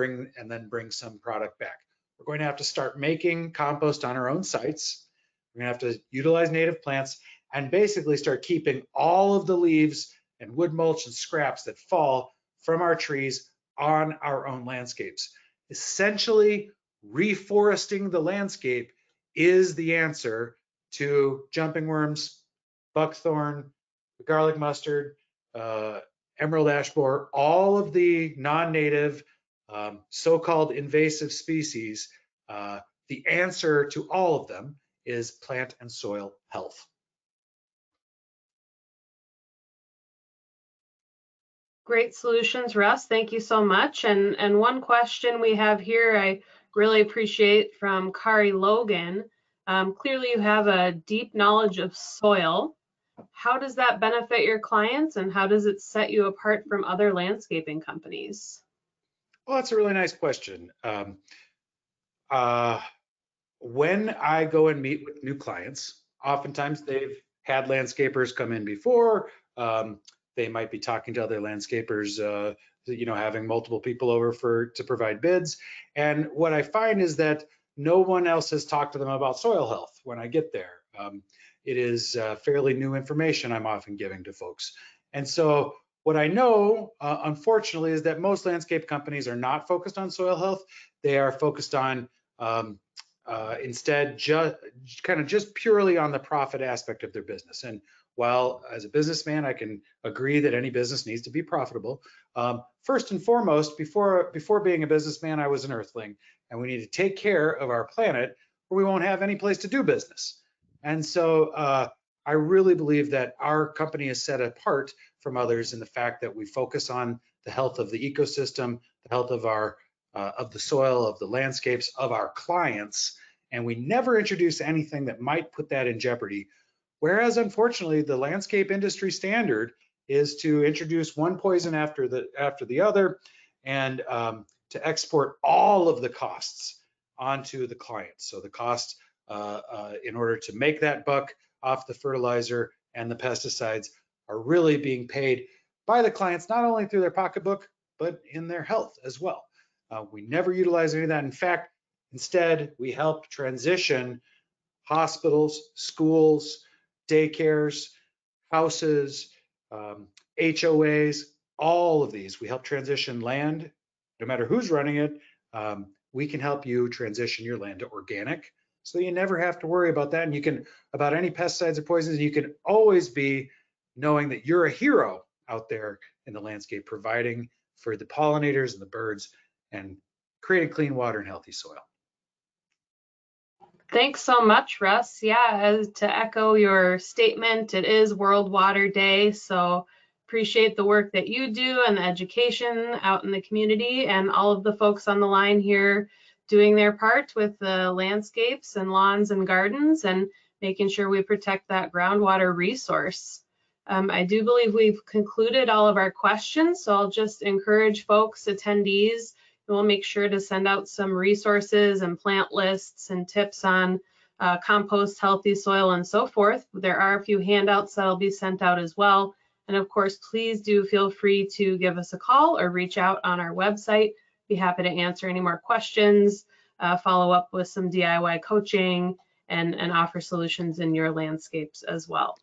then bring some product back. We're going to have to start making compost on our own sites. We're going to have to utilize native plants and basically start keeping all of the leaves and wood mulch and scraps that fall from our trees on our own landscapes. Essentially, reforesting the landscape is the answer to jumping worms, buckthorn, garlic mustard, emerald ash borer, all of the non-native so-called invasive species. The answer to all of them is plant and soil health. Great solutions, Russ. Thank you so much. And one question we have here, I really appreciate from Kari Logan. Clearly you have a deep knowledge of soil. How does that benefit your clients, and how does it set you apart from other landscaping companies? Well, that's a really nice question. When I go and meet with new clients, oftentimes they've had landscapers come in before. They might be talking to other landscapers, having multiple people over to provide bids. And what I find is that no one else has talked to them about soil health when I get there. It is fairly new information I'm often giving to folks. And so what I know, unfortunately, is that most landscape companies are not focused on soil health. They are focused on instead just purely on the profit aspect of their business. And while as a businessman, I can agree that any business needs to be profitable, first and foremost, before being a businessman, I was an earthling, and we need to take care of our planet or we won't have any place to do business. And so I really believe that our company is set apart from others in the fact that we focus on the health of the ecosystem, the health of the soil, of the landscapes, of our clients, and we never introduce anything that might put that in jeopardy. Whereas, unfortunately, the landscape industry standard is to introduce one poison after the other, and to export all of the costs onto the client. So the cost in order to make that buck off the fertilizer and the pesticides are really being paid by the clients, not only through their pocketbook, but in their health as well. We never utilize any of that. In fact, instead, we help transition hospitals, schools, daycares, houses, HOAs, all of these. We help transition land, no matter who's running it. We can help you transition your land to organic, so you never have to worry about that. And about any pesticides or poisons, you can always be knowing that you're a hero out there in the landscape, providing for the pollinators and the birds and creating clean water and healthy soil. Thanks so much, Russ. Yeah, to echo your statement, it is World Water Day, so appreciate the work that you do and the education out in the community, and all of the folks on the line here doing their part with the landscapes and lawns and gardens and making sure we protect that groundwater resource. I do believe we've concluded all of our questions, so I'll just encourage folks, attendees, and we'll make sure to send out some resources and plant lists and tips on compost, healthy soil, and so forth. There are a few handouts that'll be sent out as well. And of course, please do feel free to give us a call or reach out on our website. Be happy to answer any more questions, follow up with some DIY coaching, and offer solutions in your landscapes as well.